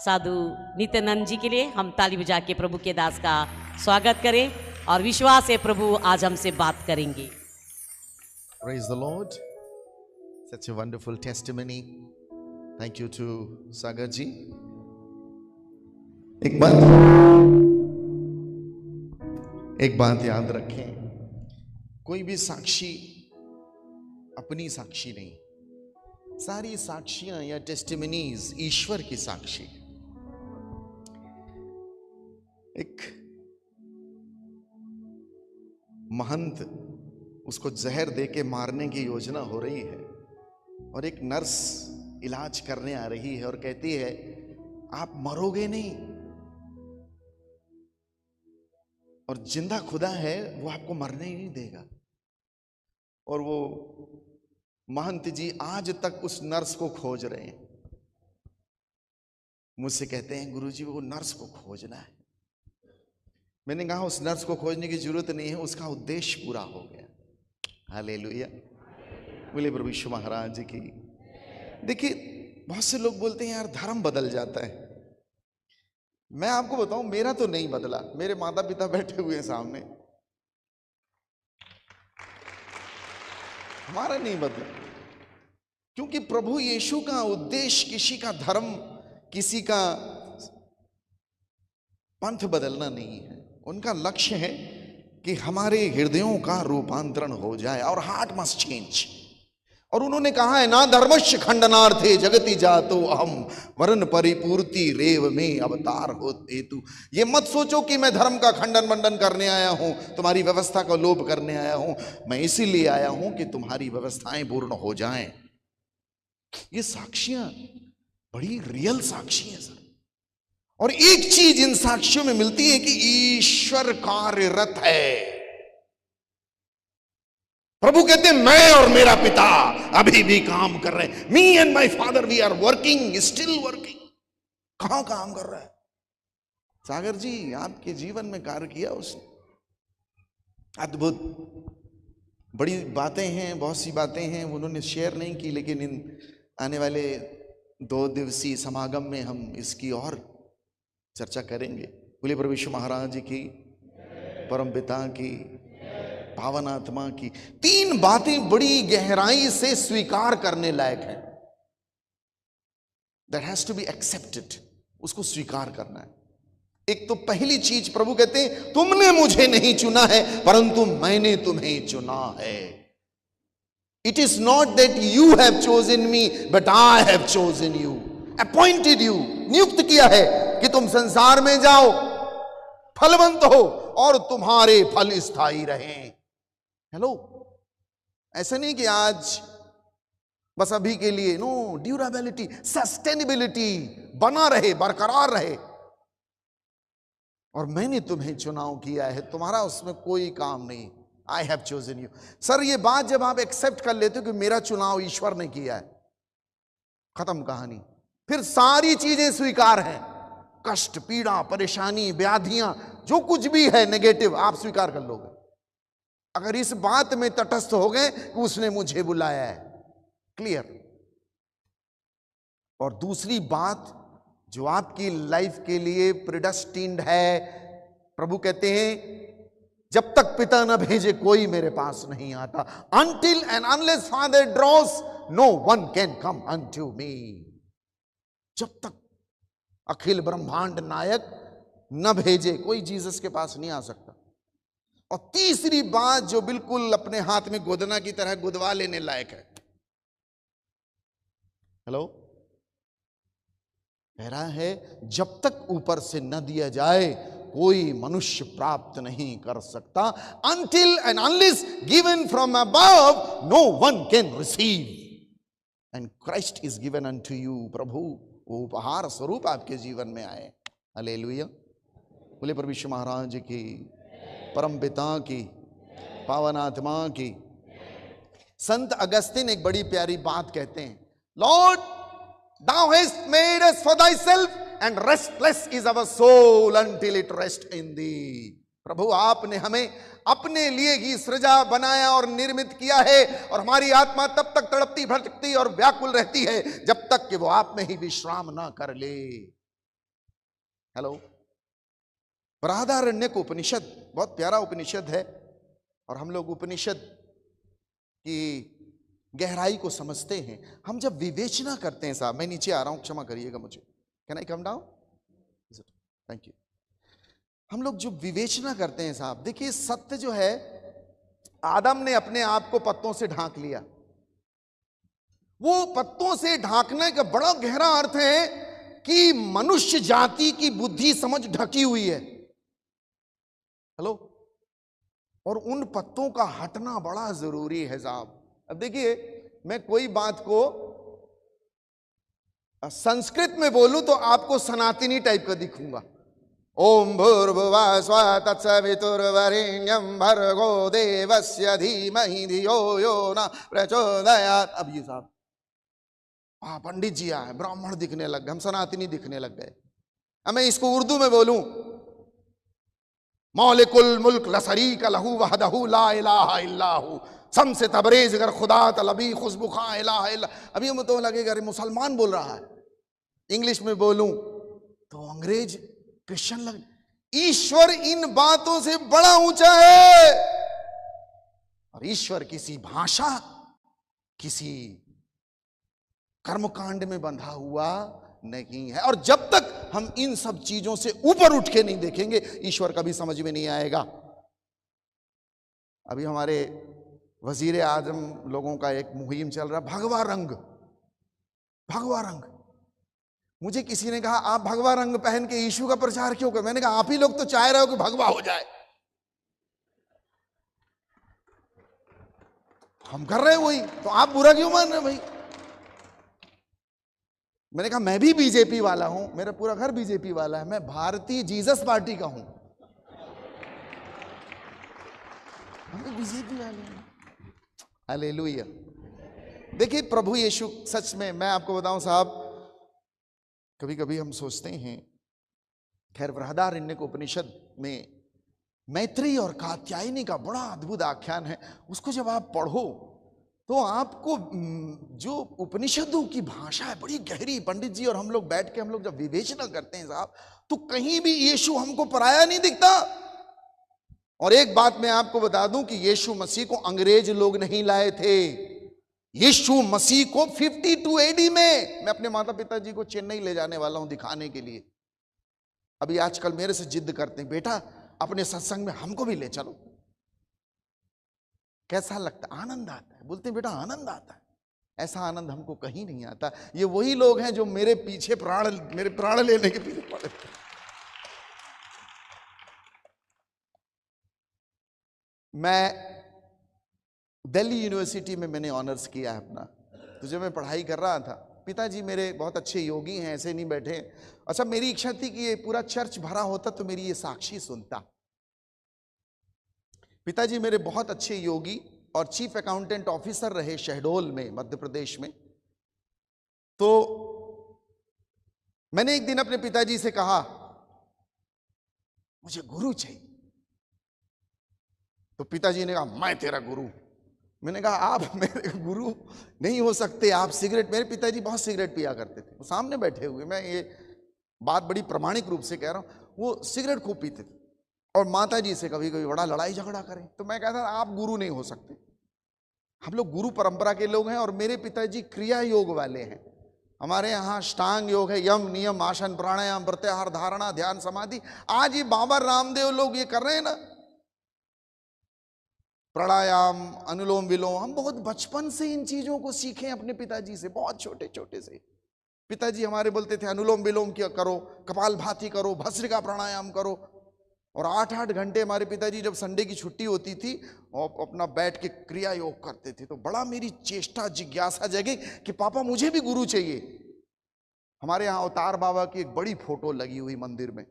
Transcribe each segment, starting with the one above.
साधु नित्यानंद जी के लिए हम ताली बजा के प्रभु के दास का स्वागत करें और विश्वास है प्रभु आज हमसे बात करेंगे। Praise the Lord. Such a wonderful testimony. Thank you to Sagar ji. एक बात याद रखें, कोई भी साक्षी अपनी साक्षी नहीं, सारी साक्षियां या टेस्टिमनीज ईश्वर की साक्षी। एक महंत, उसको जहर देके मारने की योजना हो रही है और एक नर्स इलाज करने आ रही है और कहती है आप मरोगे नहीं, और जिंदा खुदा है वो आपको मरने ही नहीं देगा। और वो महंत जी आज तक उस नर्स को खोज रहे हैं। मुझसे कहते हैं गुरुजी वो नर्स को खोजना है। मैंने कहा उस नर्स को खोजने की जरूरत नहीं है, उसका उद्देश्य पूरा हो गया। हालेलुया, बोले प्रभु यीशु महाराज की। देखिए बहुत से लोग बोलते हैं यार धर्म बदल जाता है। मैं आपको बताऊं मेरा तो नहीं बदला, मेरे माता पिता बैठे हुए हैं सामने, हमारा नहीं बदला, क्योंकि प्रभु यीशु का उद्देश्य किसी का धर्म, किसी का पंथ बदलना नहीं है। उनका लक्ष्य है कि हमारे हृदयों का रूपांतरण हो जाए और हार्ट मस्ट चेंज। और उन्होंने कहा है ना धर्मस्य खंडनार्थे जगति जातो अहम वर्ण परिपूर्ति रेव में अवतार हो हेतु। ये मत सोचो कि मैं धर्म का खंडन मंडन करने आया हूं, तुम्हारी व्यवस्था का लोप करने आया हूं। मैं इसीलिए आया हूं कि तुम्हारी व्यवस्थाएं पूर्ण हो जाएं। ये साक्षियां बड़ी रियल साक्षी हैं सर। और एक चीज इन साक्षियों में मिलती है कि ईश्वर कार्यरत है। प्रभु कहते हैं मैं और मेरा पिता अभी भी काम कर रहे हैं। Me and my father we are working, still working. कहां काम कर रहा है? सागर जी आपके जीवन में कार्य किया उसने, अद्भुत बड़ी बातें हैं, बहुत सी बातें हैं उन्होंने शेयर नहीं की, लेकिन इन आने वाले 2 दिवसीय समागम में हम इसकी और चर्चा करेंगे। बोले प्रभु यीशु महाराज की, परम पिता की, पावन आत्मा की। 3 बातें बड़ी गहराई से स्वीकार करने लायक है। That has to be accepted, उसको स्वीकार करना है। एक तो पहली चीज प्रभु कहते हैं तुमने मुझे नहीं चुना है परंतु मैंने तुम्हें चुना है। It is not that you have chosen me but I have chosen you, appointed you, नियुक्त किया है कि तुम संसार में जाओ, फलवंत हो और तुम्हारे फल स्थायी रहें। हेलो, ऐसा नहीं कि आज बस अभी के लिए, नो, ड्यूरेबिलिटी, सस्टेनेबिलिटी बना रहे, बरकरार रहे। और मैंने तुम्हें चुनाव किया है, तुम्हारा उसमें कोई काम नहीं। I have chosen you. Sir ये बात जब आप एक्सेप्ट कर लेते हो कि मेरा चुनाव ईश्वर ने किया है, खत्म कहानी। फिर सारी चीजें स्वीकार हैं, कष्ट, पीड़ा, परेशानी, व्याधियां, जो कुछ भी है नेगेटिव आप स्वीकार कर लोगे अगर इस बात में तटस्थ हो गए कि उसने मुझे बुलाया है। क्लियर। और दूसरी बात जो आपकी लाइफ के लिए प्रिडेस्टिन्ड है, प्रभु कहते हैं जब तक पिता न भेजे कोई मेरे पास नहीं आता। Until and unless Father draws, no one can come unto me. जब तक अखिल ब्रह्मांड नायक न भेजे कोई जीसस के पास नहीं आ सकता। और तीसरी बात जो बिल्कुल अपने हाथ में गोदना की तरह गुदवा लेने लायक है, हेलो, कह रहा है जब तक ऊपर से न दिया जाए कोई मनुष्य प्राप्त नहीं कर सकता। Until and unless given from above, no one can receive. And Christ is given unto you. प्रभु वो उपहार स्वरूप आपके जीवन में आए। हालेलुया, बोले प्रभु यीशु महाराज की, परम पिता की, पावन आत्मा की। संत अगस्तिन एक बड़ी प्यारी बात कहते हैं, Lord thou hast made us for thyself and restless is our soul until it rest in thee. प्रभु आपने हमें अपने लिए ही सृजा, बनाया और निर्मित किया है, और हमारी आत्मा तब तक तड़पती भटकती और व्याकुल रहती है जब तक कि वो आप में ही विश्राम ना कर ले। हेलो, बृहदारण्यक उपनिषद बहुत प्यारा उपनिषद है, और हम लोग उपनिषद की गहराई को समझते हैं। हम जब विवेचना करते हैं, साहब मैं नीचे आ रहा हूं, क्षमा करिएगा मुझे, can I come down? Thank you. हम लोग जो विवेचना करते हैं साहब, देखिए सत्य जो है, आदम ने अपने आप को पत्तों से ढांक लिया। वो पत्तों से ढांकने का बड़ा गहरा अर्थ है कि मनुष्य जाति की बुद्धि समझ ढकी हुई है। हेलो, और उन पत्तों का हटना बड़ा जरूरी है साहब। अब देखिए, मैं कोई बात को संस्कृत में बोलूं तो आपको सनातनी टाइप का दिखूंगा। ओम भूर्भुवः स्वः तत्सवितुर्वरेण्यं भर्गो देवस्य धीमहि धियो यो न प्रचोदयात्। अब ये साहब, पंडित जी आए, ब्राह्मण दिखने लग गए, हम सनातनी दिखने लग गए। अब मैं इसको उर्दू में बोलूं, मौलिकुल मुल्क लसरीक लहू वहदहू ला इलाहा इल्लाहू शम्स तबरेज अगर खुदा तलबी खुशबू खां इलाहा इल्ला। अभी हमें तो लगेगा अरे मुसलमान बोल रहा है। इंग्लिश में बोलूं तो अंग्रेज क्रिश्चियन लग। ईश्वर इन बातों से बड़ा ऊंचा है, और ईश्वर किसी भाषा, किसी कर्मकांड में बंधा हुआ नहीं है। और जब तक हम इन सब चीजों से ऊपर उठ के नहीं देखेंगे, ईश्वर कभी समझ में नहीं आएगा। अभी हमारे वजीर आजम लोगों का एक मुहिम चल रहा, भगवा रंग, भगवा रंग। मुझे किसी ने कहा आप भगवा रंग पहन के यीशु का प्रचार क्यों कर? मैंने कहा आप ही लोग तो चाह रहे हो कि भगवा हो जाए, हम कर रहे हैं वही, तो आप बुरा क्यों मान रहे भाई? मैंने कहा मैं भी बीजेपी वाला हूं, मेरा पूरा घर बीजेपी वाला है, मैं भारतीय जीसस पार्टी का हूं, हम बीजेपी वाले हैं। हालेलुया। देखिए प्रभु यीशु, सच में मैं आपको बताऊं साहब, कभी कभी हम सोचते हैं, खैर बृहदारण्यक उपनिषद में मैत्री और कात्यायनी का बड़ा अद्भुत आख्यान है। उसको जब आप पढ़ो तो आपको जो उपनिषदों की भाषा है बड़ी गहरी। पंडित जी और हम लोग बैठ के हम लोग जब विवेचना करते हैं साहब, तो कहीं भी यीशु हमको पराया नहीं दिखता। और एक बात मैं आपको बता दूं कि यीशु मसीह को अंग्रेज लोग नहीं लाए थे। यीशु मसीह को 52 AD में, मैं अपने माता पिता जी को चेन्नई ले जाने वाला हूं दिखाने के लिए। अभी आजकल मेरे से जिद करते हैं, बेटा अपने सत्संग में हमको भी ले चलो। कैसा लगता, आनंद आता है। बोलते हैं बेटा आनंद आता है। ऐसा आनंद हमको कहीं नहीं आता। ये वही लोग हैं जो मेरे पीछे मेरे प्राण लेने के पीछे पड़े। मैं दिल्ली यूनिवर्सिटी में मैंने ऑनर्स किया है अपना। तो जब मैं पढ़ाई कर रहा था, पिताजी मेरे बहुत अच्छे योगी हैं, ऐसे नहीं बैठे। अच्छा, मेरी इच्छा थी कि ये पूरा चर्च भरा होता तो मेरी ये साक्षी सुनता। पिताजी मेरे बहुत अच्छे योगी और चीफ अकाउंटेंट ऑफिसर रहे शहडोल में, मध्य प्रदेश में। तो मैंने एक दिन अपने पिताजी से कहा मुझे गुरु चाहिए। तो पिताजी ने कहा मैं तेरा गुरु। मैंने कहा आप मेरे गुरु नहीं हो सकते, आप सिगरेट, मेरे पिताजी बहुत सिगरेट पिया करते थे, वो सामने बैठे हुए, मैं ये बात बड़ी प्रामाणिक रूप से कह रहा हूं, वो सिगरेट खूब पीते थे और माता जी से कभी कभी बड़ा लड़ाई झगड़ा करें। तो मैं कहता आप गुरु नहीं हो सकते, हम लोग गुरु परंपरा के लोग हैं। और मेरे पिताजी क्रिया योग वाले हैं। हमारे यहाँ अष्टांग योग है, यम नियम आसन प्राणायाम प्रत्याहार धारणा ध्यान समाधि। आज ये बाबा रामदेव लोग ये कर रहे हैं ना, प्राणायाम अनुलोम विलोम। हम बहुत बचपन से इन चीजों को सीखे अपने पिताजी से, बहुत छोटे छोटे से। पिताजी हमारे बोलते थे अनुलोम विलोम क्या करो, कपालभाति करो, भस्त्रिका प्राणायाम करो। और 8-8 घंटे हमारे पिताजी जब संडे की छुट्टी होती थी और अपना बैठ के क्रिया योग करते थे। तो बड़ा मेरी चेष्टा जिज्ञासा जगी कि पापा मुझे भी गुरु चाहिए। हमारे यहाँ अवतार बाबा की एक बड़ी फोटो लगी हुई मंदिर में,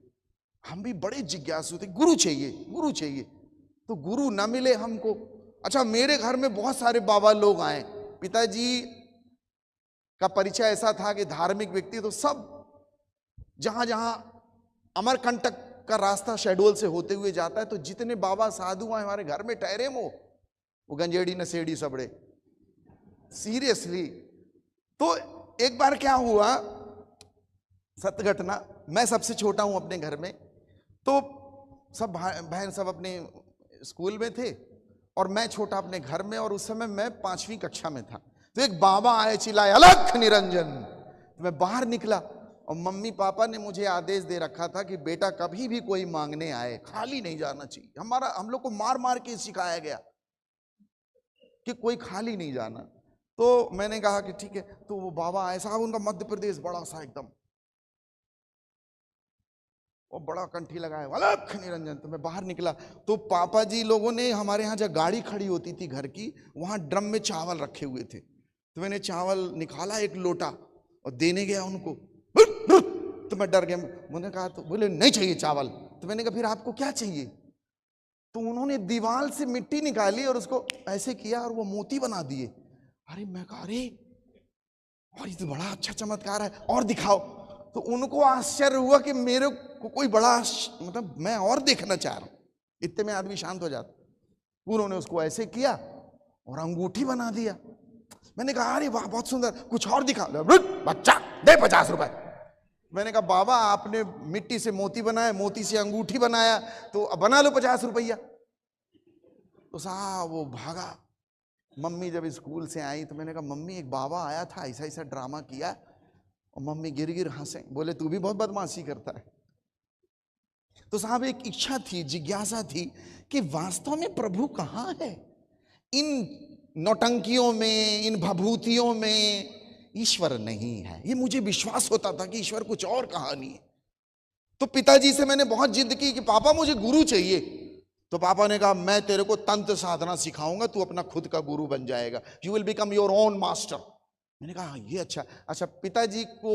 हम भी बड़े जिज्ञासु थे, गुरु चाहिए गुरु चाहिए। तो गुरु ना मिले हमको। अच्छा, मेरे घर में बहुत सारे बाबा लोग आए। पिताजी का परिचय ऐसा था कि धार्मिक व्यक्ति, तो सब जहां जहां अमरकंटक का रास्ता शेड्यूल से होते हुए जाता है, तो जितने बाबा साधु हैं हमारे घर में ठहरे वो गंजेड़ी नशेड़ी सबड़े, सीरियसली। तो एक बार क्या हुआ, सत्य घटना, मैं सबसे छोटा हूं अपने घर में, तो सब बहन सब अपने स्कूल में थे और मैं छोटा अपने घर में, और उस समय मैं 5वीं कक्षा में था। तो एक बाबा आए, चिल्लाए अलख निरंजन। तो मैं बाहर निकला और मम्मी पापा ने मुझे आदेश दे रखा था कि बेटा कभी भी कोई मांगने आए खाली नहीं जाना चाहिए। हम लोग को मार मार के सिखाया गया कि कोई खाली नहीं जाना। तो मैंने कहा कि ठीक है। तो वो बाबा आए, साहब उनका मध्य प्रदेश बड़ा सा एकदम, और बड़ा कंठी लगाया अलख निरंजन। तो मैं बाहर निकला तो पापा जी लोगों ने हमारे यहाँ जब गाड़ी खड़ी होती थी घर की, वहां ड्रम में चावल रखे हुए थे। तो मैंने चावल निकाला एक लोटा और देने गया उनको, तो मैं डर गया। मैंने कहा, तो बोले नहीं चाहिए चावल। तो मैंने कहा फिर आपको क्या चाहिए? तो उन्होंने दीवार से मिट्टी निकाली और उसको ऐसे किया और वो मोती बना दिए। अरे मैं कहा, अरे और ये तो बड़ा अच्छा चमत्कार है, और दिखाओ। तो उनको आश्चर्य हुआ कि मेरे को कोई बड़ा, मतलब मैं और देखना चाह रहा हूं। इतने में आदमी शांत हो जाता। उन्होंने उसको ऐसे किया और अंगूठी बना दिया। मैंने कहा, अरे वाह बहुत सुंदर, कुछ और दिखा। बच्चा दे 50 रुपए। मैंने कहा, बाबा आपने मिट्टी से मोती बनाया, मोती से अंगूठी बनाया, तो बना लो 50 रुपया। तो साहब वो भागा। मम्मी जब स्कूल से आई तो मैंने कहा, मम्मी एक बाबा आया था, ऐसा ऐसा ड्रामा किया। और मम्मी गिर गिर हंसे, बोले तू भी बहुत बदमाशी करता है। तो साहब एक इच्छा थी, जिज्ञासा थी कि वास्तव में प्रभु कहाँ है? इन नौटंकियों में, इन भभूतियों में ईश्वर नहीं है। ये मुझे विश्वास होता था कि ईश्वर कुछ और कहानी है। तो पिताजी से मैंने बहुत जिद की कि पापा मुझे गुरु चाहिए। तो पापा ने कहा, मैं तेरे को तंत्र साधना सिखाऊंगा, तू अपना खुद का गुरु बन जाएगा, you will become your own master. मैंने कहा ये अच्छा। पिताजी को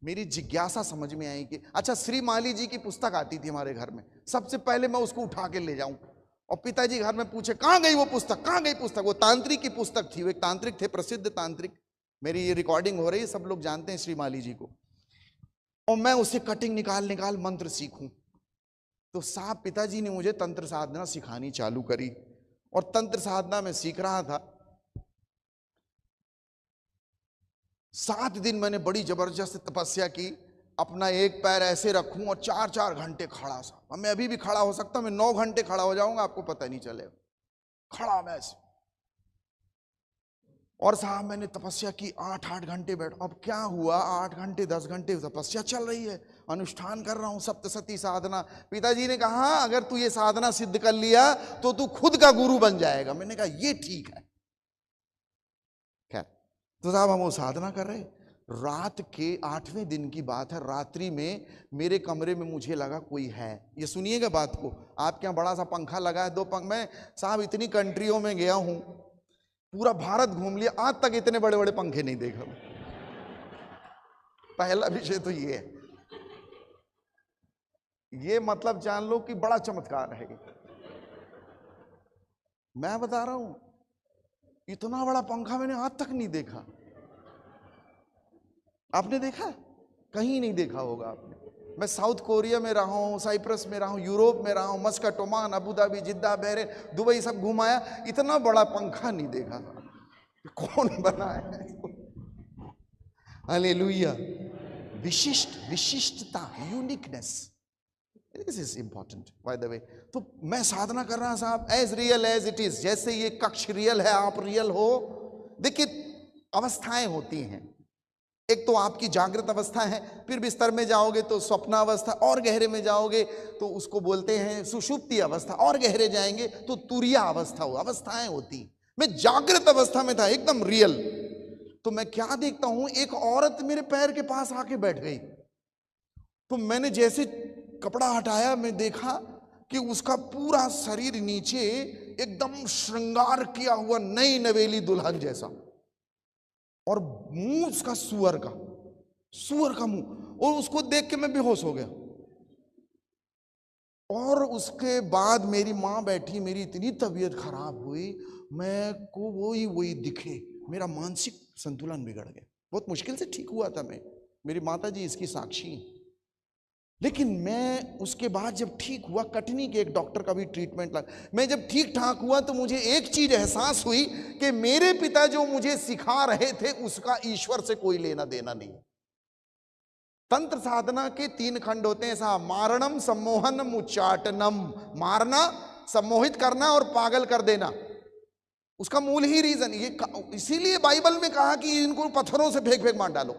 मेरी जिज्ञासा समझ में आई कि अच्छा, श्री माली जी की पुस्तक आती थी हमारे घर में, सबसे पहले मैं उसको उठा के ले जाऊं। और पिताजी घर में पूछे, कहां गई वो पुस्तक, कहां गई पुस्तक? वो तांत्रिक की पुस्तक थी, वो एक तांत्रिक थे, प्रसिद्ध तांत्रिक। मेरी ये रिकॉर्डिंग हो रही है, सब लोग जानते हैं श्री माली जी को। और मैं उसे कटिंग निकाल मंत्र सीखूं। तो साहब पिताजी ने मुझे तंत्र साधना सिखानी चालू करी, और तंत्र साधना में सीख रहा था। 7 दिन मैंने बड़ी जबरदस्त तपस्या की, अपना एक पैर ऐसे रखूं और 4-4 घंटे खड़ा सा। अब मैं अभी भी खड़ा हो सकता हूं, मैं 9 घंटे खड़ा हो जाऊंगा, आपको पता नहीं चलेगा, खड़ा मैं ऐसे। और साहब मैंने तपस्या की, 8-8 घंटे बैठ। अब क्या हुआ, 8 घंटे 10 घंटे तपस्या चल रही है, अनुष्ठान कर रहा हूं, सप्तसती साधना। पिताजी ने कहा, अगर तू ये साधना सिद्ध कर लिया तो तू खुद का गुरु बन जाएगा। मैंने कहा ये ठीक है। तो साहब हम वो साधना कर रहे, रात के 8वें दिन की बात है, रात्रि में मेरे कमरे में मुझे लगा कोई है। ये सुनिएगा बात को, आपके यहाँ बड़ा सा पंखा लगा है, 2 पंख। मैं साहब इतनी कंट्रियों में गया हूं, पूरा भारत घूम लिया, आज तक इतने बड़े बड़े पंखे नहीं देखा। पहला विषय तो ये है, ये मतलब जान लो कि बड़ा चमत्कार है। मैं बता रहा हूं, इतना बड़ा पंखा मैंने आज तक नहीं देखा। आपने देखा? कहीं नहीं देखा होगा आपने। मैं साउथ कोरिया में रहा हूं, साइप्रस में रहा हूं, यूरोप में रहा हूं, मस्कट, ओमान, अबू धाबी, जिद्दा, बहरेन, दुबई सब घुमाया, इतना बड़ा पंखा नहीं देखा। कौन बनाया है? हालेलुया। विशिष्टता, uniqueness, this is important by the way. तो मैं साधना कर रहा साहब, as real as it is, जैसे ये कक्ष रियल है, आप रियल हो। देखिए अवस्थाएं होती हैं, एक तो आपकी जागृत अवस्था है, फिर बिस्तर में जाओगे तो स्वप्नावस्था, और गहरे में जाओगे तो उसको बोलते हैं सुषुप्ति अवस्था, और गहरे जाएंगे तो तुरिया अवस्था हो। अवस्थाएं होती। मैं जागृत अवस्था में था, एकदम रियल। तो मैं क्या देखता हूं, एक औरत मेरे पैर के पास आके बैठ गई। तो मैंने जैसे कपड़ा हटाया, मैं देखा कि उसका पूरा शरीर नीचे एकदम श्रृंगार किया हुआ, नई नवेली दुल्हन जैसा, और मुंह उसका सुअर का मुंह। और उसको देख के मैं बेहोश हो गया। और उसके बाद मेरी माँ बैठी, मेरी इतनी तबीयत खराब हुई, मैं को वही दिखे, मेरा मानसिक संतुलन बिगड़ गया। बहुत मुश्किल से ठीक हुआ था मैं, मेरी माता जी इसकी साक्षी हैं। लेकिन मैं उसके बाद जब ठीक हुआ, कटनी के एक डॉक्टर का भी ट्रीटमेंट लगा, मैं जब ठीक ठाक हुआ तो मुझे एक चीज एहसास हुई कि मेरे पिता जो मुझे सिखा रहे थे उसका ईश्वर से कोई लेना देना नहीं। तंत्र साधना के 3 खंड होते हैं साहब, मारणम, सम्मोहनम, उच्चाटनम। मारना, सम्मोहित करना और पागल कर देना, उसका मूल ही रीजन ये। इसीलिए बाइबल में कहा कि इनको पत्थरों से फेंक फेंक मार डालो।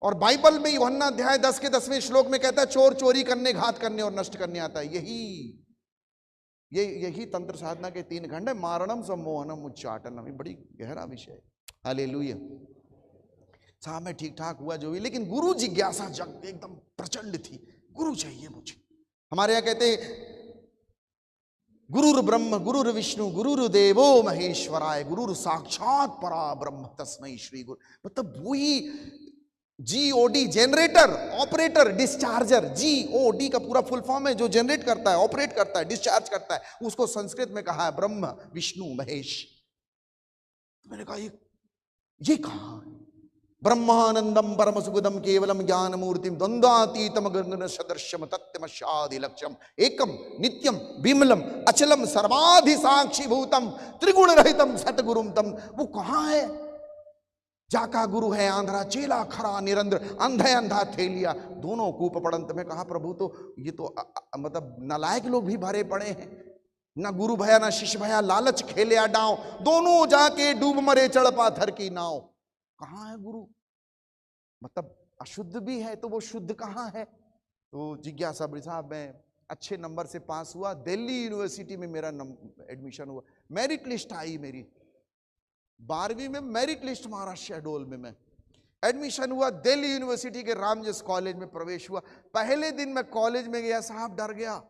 और बाइबल में यूहन्ना अध्याय 10 के 10वें श्लोक में कहता है चोर चोरी करने, घात करने और नष्ट करने आता है। यही तंत्र साधना के 3 खंड है, मारणम, सम्मोहनम, उच्चाटनम। ये बड़ी गहरा विषय है। हालेलुया। साहब मैं ठीक ठाक हुआ जो भी, लेकिन गुरु जिज्ञासा जग एकदम प्रचंड थी। गुरु चाहिए मुझे। हमारे यहाँ कहते हैं गुरुर ब्रह्म गुरुर विष्णु गुरुर्देवो महेश्वराय, गुरुर साक्षात परा ब्रह्म तस्मै श्री गुरु। मतलब वही GOD, जनरेटर, ऑपरेटर, डिस्चार्जर। GOD का पूरा फुल फॉर्म है, जो जनरेट करता है, ऑपरेट करता है, डिस्चार्ज करता है। उसको संस्कृत में कहा है ब्रह्म विष्णु महेश। मैंने कहा ये कहा है? ब्रह्मानंदम परम सुगदम केवलम ज्ञान मूर्तिम द्वंद्वातीतम गगन सदृश्यम तत्त्वमस्यादि लक्ष्यम एकम नित्यम विमलम अचलम सर्वाधि साक्षी भूतम त्रिगुण रहितम सतगुरुम तम। वो कहाँ है? जाका गुरु है आंध्रा, चेला खरा निरंद्र, अंधे अंधा थेलिया, दोनों कूप पड़ंत में। कहा प्रभु तो ये तो मतलब नालायक लोग भी भरे पड़े हैं, ना गुरु भया ना शिष्य भया, लालच खेले डांव, दोनों जाके डूब मरे चढ़ पाथर की नाव। कहाँ है गुरु? मतलब अशुद्ध भी है तो वो शुद्ध कहाँ है? तो जिज्ञासा बड़ी। साहब मैं अच्छे नंबर से पास हुआ, दिल्ली यूनिवर्सिटी में मेरा एडमिशन हुआ, मेरिट लिस्ट आई मेरी 12वीं में, मेरिट लिस्ट महाराष्ट्र शहडोल में मैं एडमिशन हुआ। दिल्ली यूनिवर्सिटी के रामजस कॉलेज में प्रवेश हुआ। पहले दिन मैं कॉलेज में गया, साहब डर गया।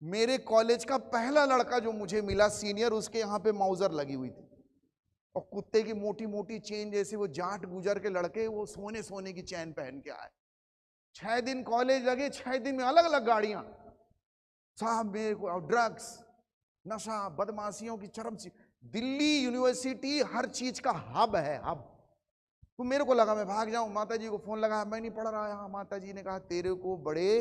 मेरे कॉलेज का पहला लड़का जो मुझे मिला सीनियर, उसके यहाँ पे माउजर लगी हुई थी और कुत्ते की मोटी मोटी चेन जैसे, वो जाट गुजर के लड़के, वो सोने सोने की चैन पहन के आए। 6 दिन कॉलेज लगे, 6 दिन में अलग अलग गाड़ियां। साहब मेरे को ड्रग्स, नशा, बदमाशियों की चरम सी। दिल्ली यूनिवर्सिटी हर चीज का हब है, हब। तो मेरे को लगा मैं भाग जाऊं। माता जी को फोन लगा, मैं नहीं पढ़ रहा यहाँ। माता जी ने कहा तेरे को बड़े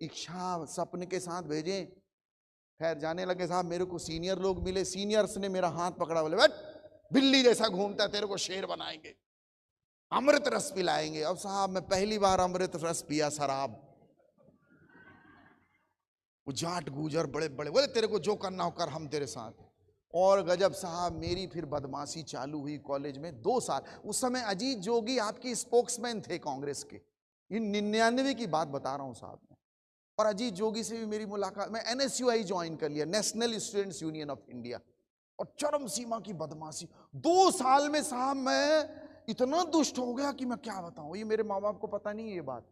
इच्छा सपने के साथ भेजें। खैर जाने लगे साहब। मेरे को सीनियर लोग मिले, सीनियर्स ने मेरा हाथ पकड़ा, बोले बैठ, बिल्ली जैसा घूमता है, तेरे को शेर बनाएंगे, अमृत रस पिलाएंगे। अब साहब मैं पहली बार अमृत रस पिया, शराब। वो जाट गुजर बड़े बड़े बोले तेरे को जो करना हो कर, हम तेरे साथ। और गजब साहब, मेरी फिर बदमाशी चालू हुई कॉलेज में 2 साल। उस समय अजीत जोगी आपके स्पोक्समैन थे कांग्रेस के। इन 99 की बात बता रहा हूं साहब मैं। और अजीत जोगी से भी मेरी मुलाकात, मैं NSUI ज्वाइन कर लिया, national students union of India. और चरम सीमा की बदमाशी 2 साल में साहब मैं इतना दुष्ट हो गया कि मैं क्या बताऊं। ये मेरे माँ बाप को पता नहीं ये बात।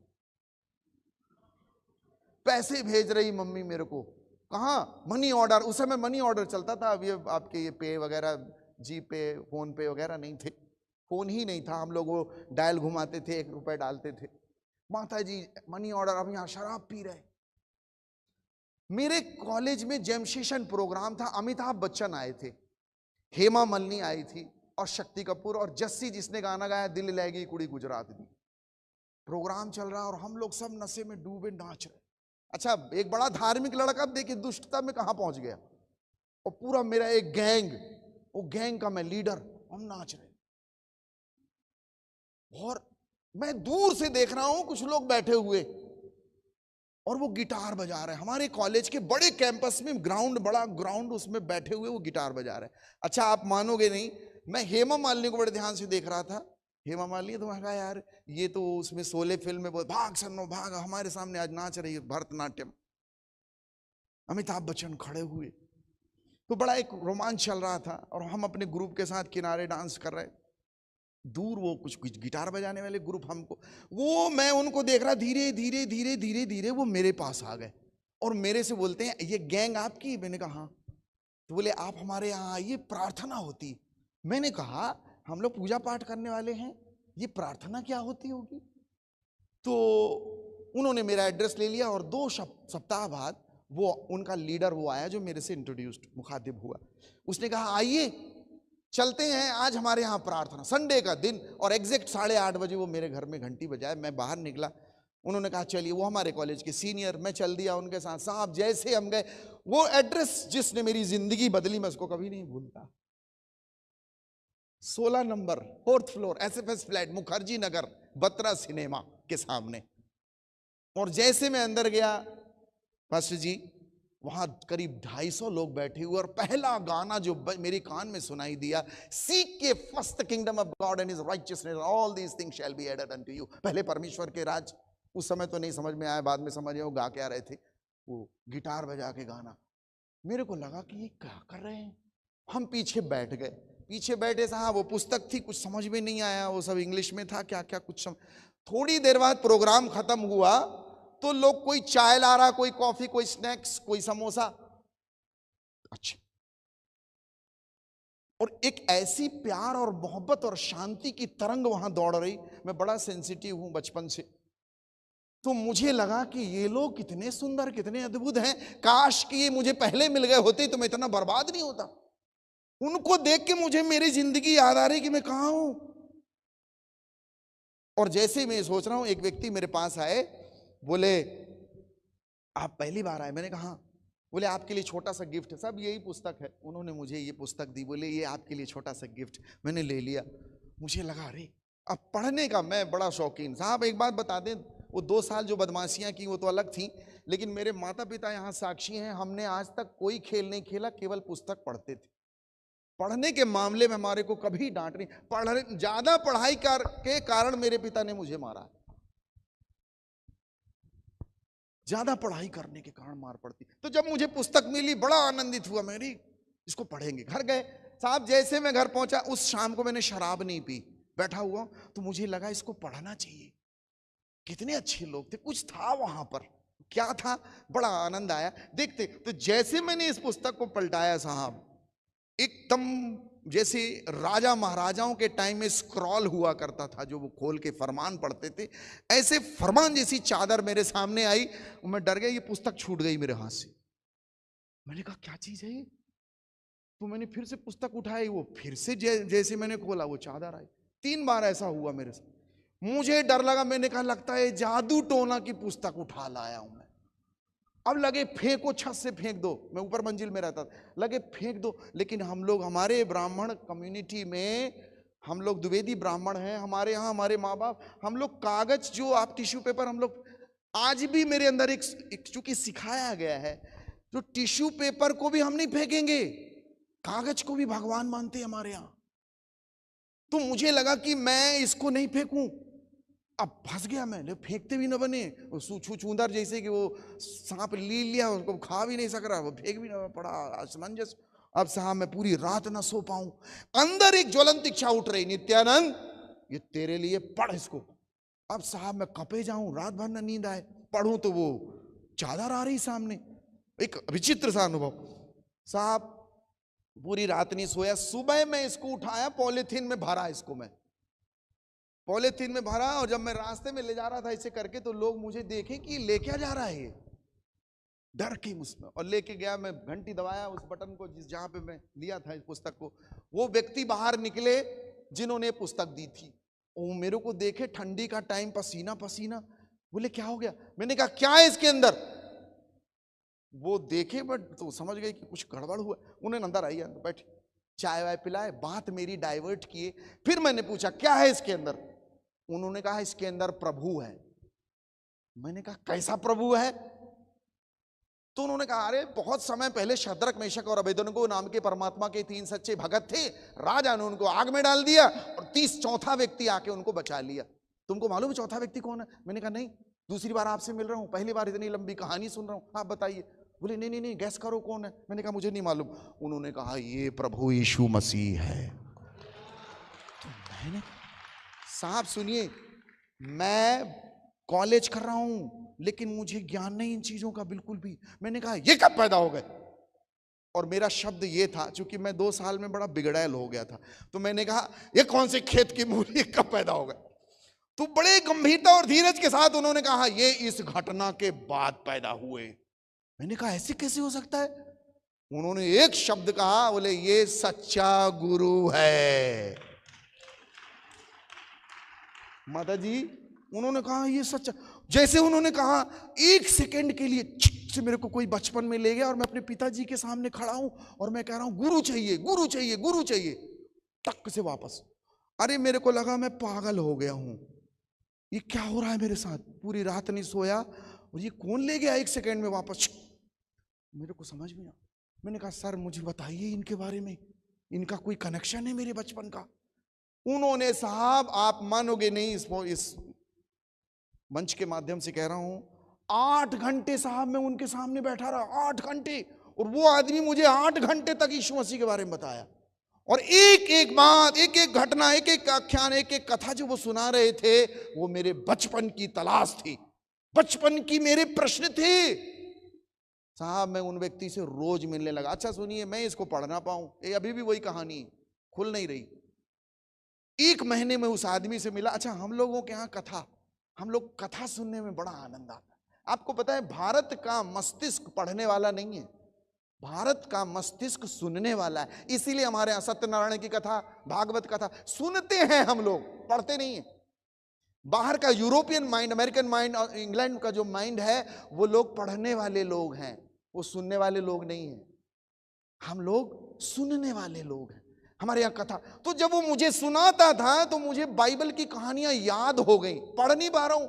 पैसे भेज रही मम्मी मेरे को, कहाँ, मनी ऑर्डर। उस समय मनी ऑर्डर चलता था। अब ये आपके ये पे वगैरह, जी पे, फोन पे वगैरह नहीं थे, फोन ही नहीं था। हम लोग वो डायल घुमाते थे, 1 रुपए डालते थे। माता जी मनी ऑर्डर, अब यहाँ शराब पी रहे। मेरे कॉलेज में जैम सेशन प्रोग्राम था, अमिताभ बच्चन आए थे, हेमा मालिनी आई थी, और शक्ति कपूर, और जस्सी जिसने गाना गाया दिल लहगी कुड़ी गुजरात दी। प्रोग्राम चल रहा और हम लोग सब नशे में डूबे नाच रहे। अच्छा, एक बड़ा धार्मिक लड़का, देखिए दुष्टता में कहां पहुंच गया। और पूरा मेरा एक गैंग, वो गैंग का मैं लीडर, हम नाच रहे। और मैं दूर से देख रहा हूं कुछ लोग बैठे हुए और वो गिटार बजा रहे हैं। हमारे कॉलेज के बड़े कैंपस में ग्राउंड, बड़ा ग्राउंड, उसमें बैठे हुए वो गिटार बजा रहे हैं। अच्छा आप मानोगे नहीं, मैं हेमा मालिनी को बड़े ध्यान से देख रहा था। हेमा मालिनी, तो मैं कहा यार ये तो उसमें शोले फिल्म में बहुत, भाग सन्नो भाग, हमारे सामने आज नाच रही है भरतनाट्यम। अमिताभ बच्चन खड़े हुए, तो बड़ा एक रोमांच चल रहा था और हम अपने ग्रुप के साथ किनारे डांस कर रहे। दूर वो कुछ गिटार बजाने वाले ग्रुप हमको, वो मैं उनको देख रहा, धीरे धीरे धीरे धीरे धीरे वो मेरे पास आ गए और मेरे से बोलते हैं ये गैंग आपकी? मैंने कहा हाँ। तो बोले आप हमारे यहाँ आइए, प्रार्थना होती। मैंने कहा हम लोग पूजा पाठ करने वाले हैं, ये प्रार्थना क्या होती होगी? तो उन्होंने मेरा एड्रेस ले लिया और 2 सप्ताह बाद वो उनका लीडर वो आया जो मेरे से इंट्रोड्यूस्ड, मुखातिब हुआ। उसने कहा आइए चलते हैं, आज हमारे यहाँ प्रार्थना, संडे का दिन। और एग्जैक्ट 8:30 बजे वो मेरे घर में घंटी बजाए। मैं बाहर निकला, उन्होंने कहा चलिए, वो हमारे कॉलेज के सीनियर, मैं चल दिया उनके साथ। साहब जैसे हम गए, वो एड्रेस जिसने मेरी जिंदगी बदली, मैं उसको कभी नहीं भूलता। 16 number 4th floor SFS flat, Mukherjee Nagar, Batra cinema के सामने। और जैसे मैं अंदर गया पास्टर जी, वहां करीब 250 लोग बैठे हुए, और पहला गाना जो मेरे कान में सुनाई दिया, seek ye first kingdom of God and his righteousness, all these things shall be added unto you. पहले परमेश्वर के राज, उस समय तो नहीं समझ में आया, बाद में समझ में, वो गा के आ रहे थे, वो गिटार बजा के गाना। मेरे को लगा कि ये क्या कर रहे हैं। हम पीछे बैठ गए। पीछे बैठे साहब, वो पुस्तक थी, कुछ समझ में नहीं आया, वो सब इंग्लिश में था, क्या क्या कुछ थोड़ी देर बाद प्रोग्राम खत्म हुआ तो लोग, कोई चाय ला रहा, कोई कॉफी, कोई स्नैक्स, कोई समोसा। अच्छा, और एक ऐसी प्यार और मोहब्बत और शांति की तरंग वहां दौड़ रही। मैं बड़ा सेंसिटिव हूं बचपन से, तो मुझे लगा कि ये लोग कितने सुंदर, कितने अद्भुत हैं, काश कि ये मुझे पहले मिल गए होते तो मैं इतना बर्बाद नहीं होता। उनको देख के मुझे मेरी जिंदगी याद आ रही कि मैं कहां हूं। और जैसे मैं सोच रहा हूं, एक व्यक्ति मेरे पास आए, बोले आप पहली बार आए? मैंने कहा, बोले आपके लिए छोटा सा गिफ्ट है। सब यही पुस्तक है। उन्होंने मुझे ये पुस्तक दी, बोले ये आपके लिए छोटा सा गिफ्ट। मैंने ले लिया। मुझे लगा अरे, अब पढ़ने का मैं बड़ा शौकीन। साहब एक बात बता दें, वो 2 साल जो बदमाशियां की वो तो अलग थी, लेकिन मेरे माता पिता यहाँ साक्षी हैं, हमने आज तक कोई खेल नहीं खेला, केवल पुस्तक पढ़ते थे। पढ़ने के मामले में हमारे को कभी डांट नहीं। ज्यादा पढ़ाई के कारण मेरे पिता ने मुझे मारा। ज्यादा पढ़ाई करने के कारण मार पड़ती। तो जब मुझे पुस्तक मिली, बड़ा आनंदित हुआ, मेरी इसको पढ़ेंगे। घर गए साहब, जैसे मैं घर पहुंचा, उस शाम को मैंने शराब नहीं पी, बैठा हुआ, तो मुझे लगा इसको पढ़ना चाहिए। कितने अच्छे लोग थे, कुछ था वहां पर, क्या था, बड़ा आनंद आया देखते। तो जैसे मैंने इस पुस्तक को पलटाया साहब, एकदम जैसे राजा महाराजाओं के टाइम में स्क्रॉल हुआ करता था, जो वो खोल के फरमान पढ़ते थे, ऐसे फरमान जैसी चादर मेरे सामने आई। मैं डर गया, ये पुस्तक छूट गई मेरे हाथ से। मैंने कहा क्या चीज है ये? तो मैंने फिर से पुस्तक उठाई, वो फिर से जैसे मैंने खोला, वो चादर आई। 3 बार ऐसा हुआ मेरे साथ। मुझे डर लगा। मैंने कहा लगता है जादू टोना की पुस्तक उठा लाया हूं मैं। अब लगे फेंको, छत से फेंक दो। मैं ऊपर मंजिल में रहता था, लगे फेंक दो। लेकिन हम लोग, हमारे ब्राह्मण कम्युनिटी में, हम लोग द्विवेदी ब्राह्मण हैं, हमारे यहाँ हमारे माँ बाप, हम लोग कागज, जो आप टिश्यू पेपर, हम लोग आज भी मेरे अंदर एक चूंकि सिखाया गया है, जो टिश्यू पेपर को भी हम नहीं फेंकेंगे, कागज को भी भगवान मानते हैं हमारे यहाँ। तो मुझे लगा कि मैं इसको नहीं फेंकूं। अब फंस गया मैं, फेंकते भी ना बने, छूछूंदर जैसे कि वो सांप ली लिया, उसको खा भी नहीं सक रहा, वो फेंक भी ना पड़ा, असमंजस। अब साहब मैं पूरी रात ना सो पाऊं। अंदर एक ज्वलंत इच्छा उठ रही, नित्यानंद ये तेरे लिए, पढ़ इसको। अब साहब मैं कपे जाऊं, रात भर ना नींद आए, पढ़ूं तो वो चादर आ रही सामने। एक विचित्र सा अनुभव साहब। पूरी रात नहीं सोया। सुबह मैं इसको उठाया, पॉलीथीन में भरा इसको, मैं पॉलीथीन में भरा, और जब मैं रास्ते में ले जा रहा था ऐसे करके, तो लोग मुझे देखे कि ले क्या जा रहा है ये, डर के मुझमें, और लेके गया। मैं घंटी दबाया उस बटन को जहां पे मैं लिया था इस पुस्तक को। वो व्यक्ति बाहर निकले जिन्होंने पुस्तक दी थी, वो मेरे को देखे, ठंडी का टाइम, पसीना पसीना, बोले क्या हो गया? मैंने कहा क्या है इसके अंदर? वो देखे बट तो समझ गए कि कुछ गड़बड़ हुआ। उन्हें अंदर आई, अंदर बैठे, चाय वाय पिलाए, बात मेरी डाइवर्ट किए। फिर मैंने पूछा क्या है इसके अंदर? उन्होंने कहा इसके अंदर प्रभु है। मैंने कहा कैसा प्रभु है? तो उन्होंने कहा अरे बहुत समय पहले शद्रक, मेशक और अबेदनगो नाम के परमात्मा के 3 सच्चे भगत थे, राजा ने उनको आग में डाल दिया, और 30 चौथा व्यक्ति आके उनको बचा लिया। तुमको मालूम है चौथा व्यक्ति कौन है? मैंने कहा नहीं, दूसरी बार आपसे मिल रहा हूं, पहली बार इतनी लंबी कहानी सुन रहा हूं, आप बताइए। बोले नहीं नहीं नहीं, गैस करो कौन है। मैंने कहा मुझे नहीं मालूम। उन्होंने कहा ये प्रभु यीशु मसीह है। तो मैंने, साहब सुनिए, मैं कॉलेज कर रहा हूं लेकिन मुझे ज्ञान नहीं इन चीजों का बिल्कुल भी। मैंने कहा ये कब पैदा हो गए? और मेरा शब्द ये था, चूंकि मैं 2 साल में बड़ा बिगड़ैल हो गया था, तो मैंने कहा ये कौन से खेत की मूली कब पैदा हो गए? तो बड़े गंभीरता और धीरज के साथ उन्होंने कहा ये इस घटना के बाद पैदा हुए। मैंने कहा ऐसे कैसे हो सकता है? उन्होंने एक शब्द कहा, बोले ये सच्चा गुरु है। माता जी उन्होंने कहा ये सच। जैसे उन्होंने कहा, एक सेकंड के लिए छिक से मेरे को कोई बचपन में ले गया और मैं अपने पिताजी के सामने खड़ा हूं और मैं कह रहा हूं गुरु चाहिए, गुरु चाहिए, गुरु चाहिए। टक से वापस। अरे मेरे को लगा मैं पागल हो गया हूं, ये क्या हो रहा है मेरे साथ। पूरी रात नहीं सोया और ये कौन ले गया एक सेकंड में वापस। मेरे को समझ में आया। मैंने कहा सर मुझे बताइए इनके बारे में, इनका कोई कनेक्शन है मेरे बचपन का। उन्होंने, साहब आप मानोगे नहीं, इस मंच के माध्यम से कह रहा हूं, 8 घंटे साहब मैं उनके सामने बैठा रहा, 8 घंटे। और वो आदमी मुझे 8 घंटे तक यीशु मसीह के बारे में बताया। और एक एक बात, एक एक घटना, एक एक आख्यान, एक एक कथा जो वो सुना रहे थे, वो मेरे बचपन की तलाश थी, बचपन की मेरे प्रश्न थे। साहब मैं उन व्यक्ति से रोज मिलने लगा। अच्छा सुनिए, मैं इसको पढ़ ना पाऊं, ये अभी भी वही कहानी खुल नहीं रही। 1 महीने में उस आदमी से मिला। अच्छा, हम लोगों के यहाँ कथा, हम लोग कथा सुनने में बड़ा आनंद आता है। आपको पता है भारत का मस्तिष्क पढ़ने वाला नहीं है, भारत का मस्तिष्क सुनने वाला है। इसीलिए हमारे यहाँ सत्यनारायण की कथा, भागवत कथा सुनते हैं हम लोग, पढ़ते नहीं है। बाहर का यूरोपियन माइंड, अमेरिकन माइंड और इंग्लैंड का जो माइंड है, वो लोग पढ़ने वाले लोग हैं, वो सुनने वाले लोग नहीं हैं। हम लोग सुनने वाले लोग हैं। हमारे यहाँ कथा, तो जब वो मुझे सुनाता था तो मुझे बाइबल की कहानियां याद हो गई। पढ़ नहीं पा रहा हूं,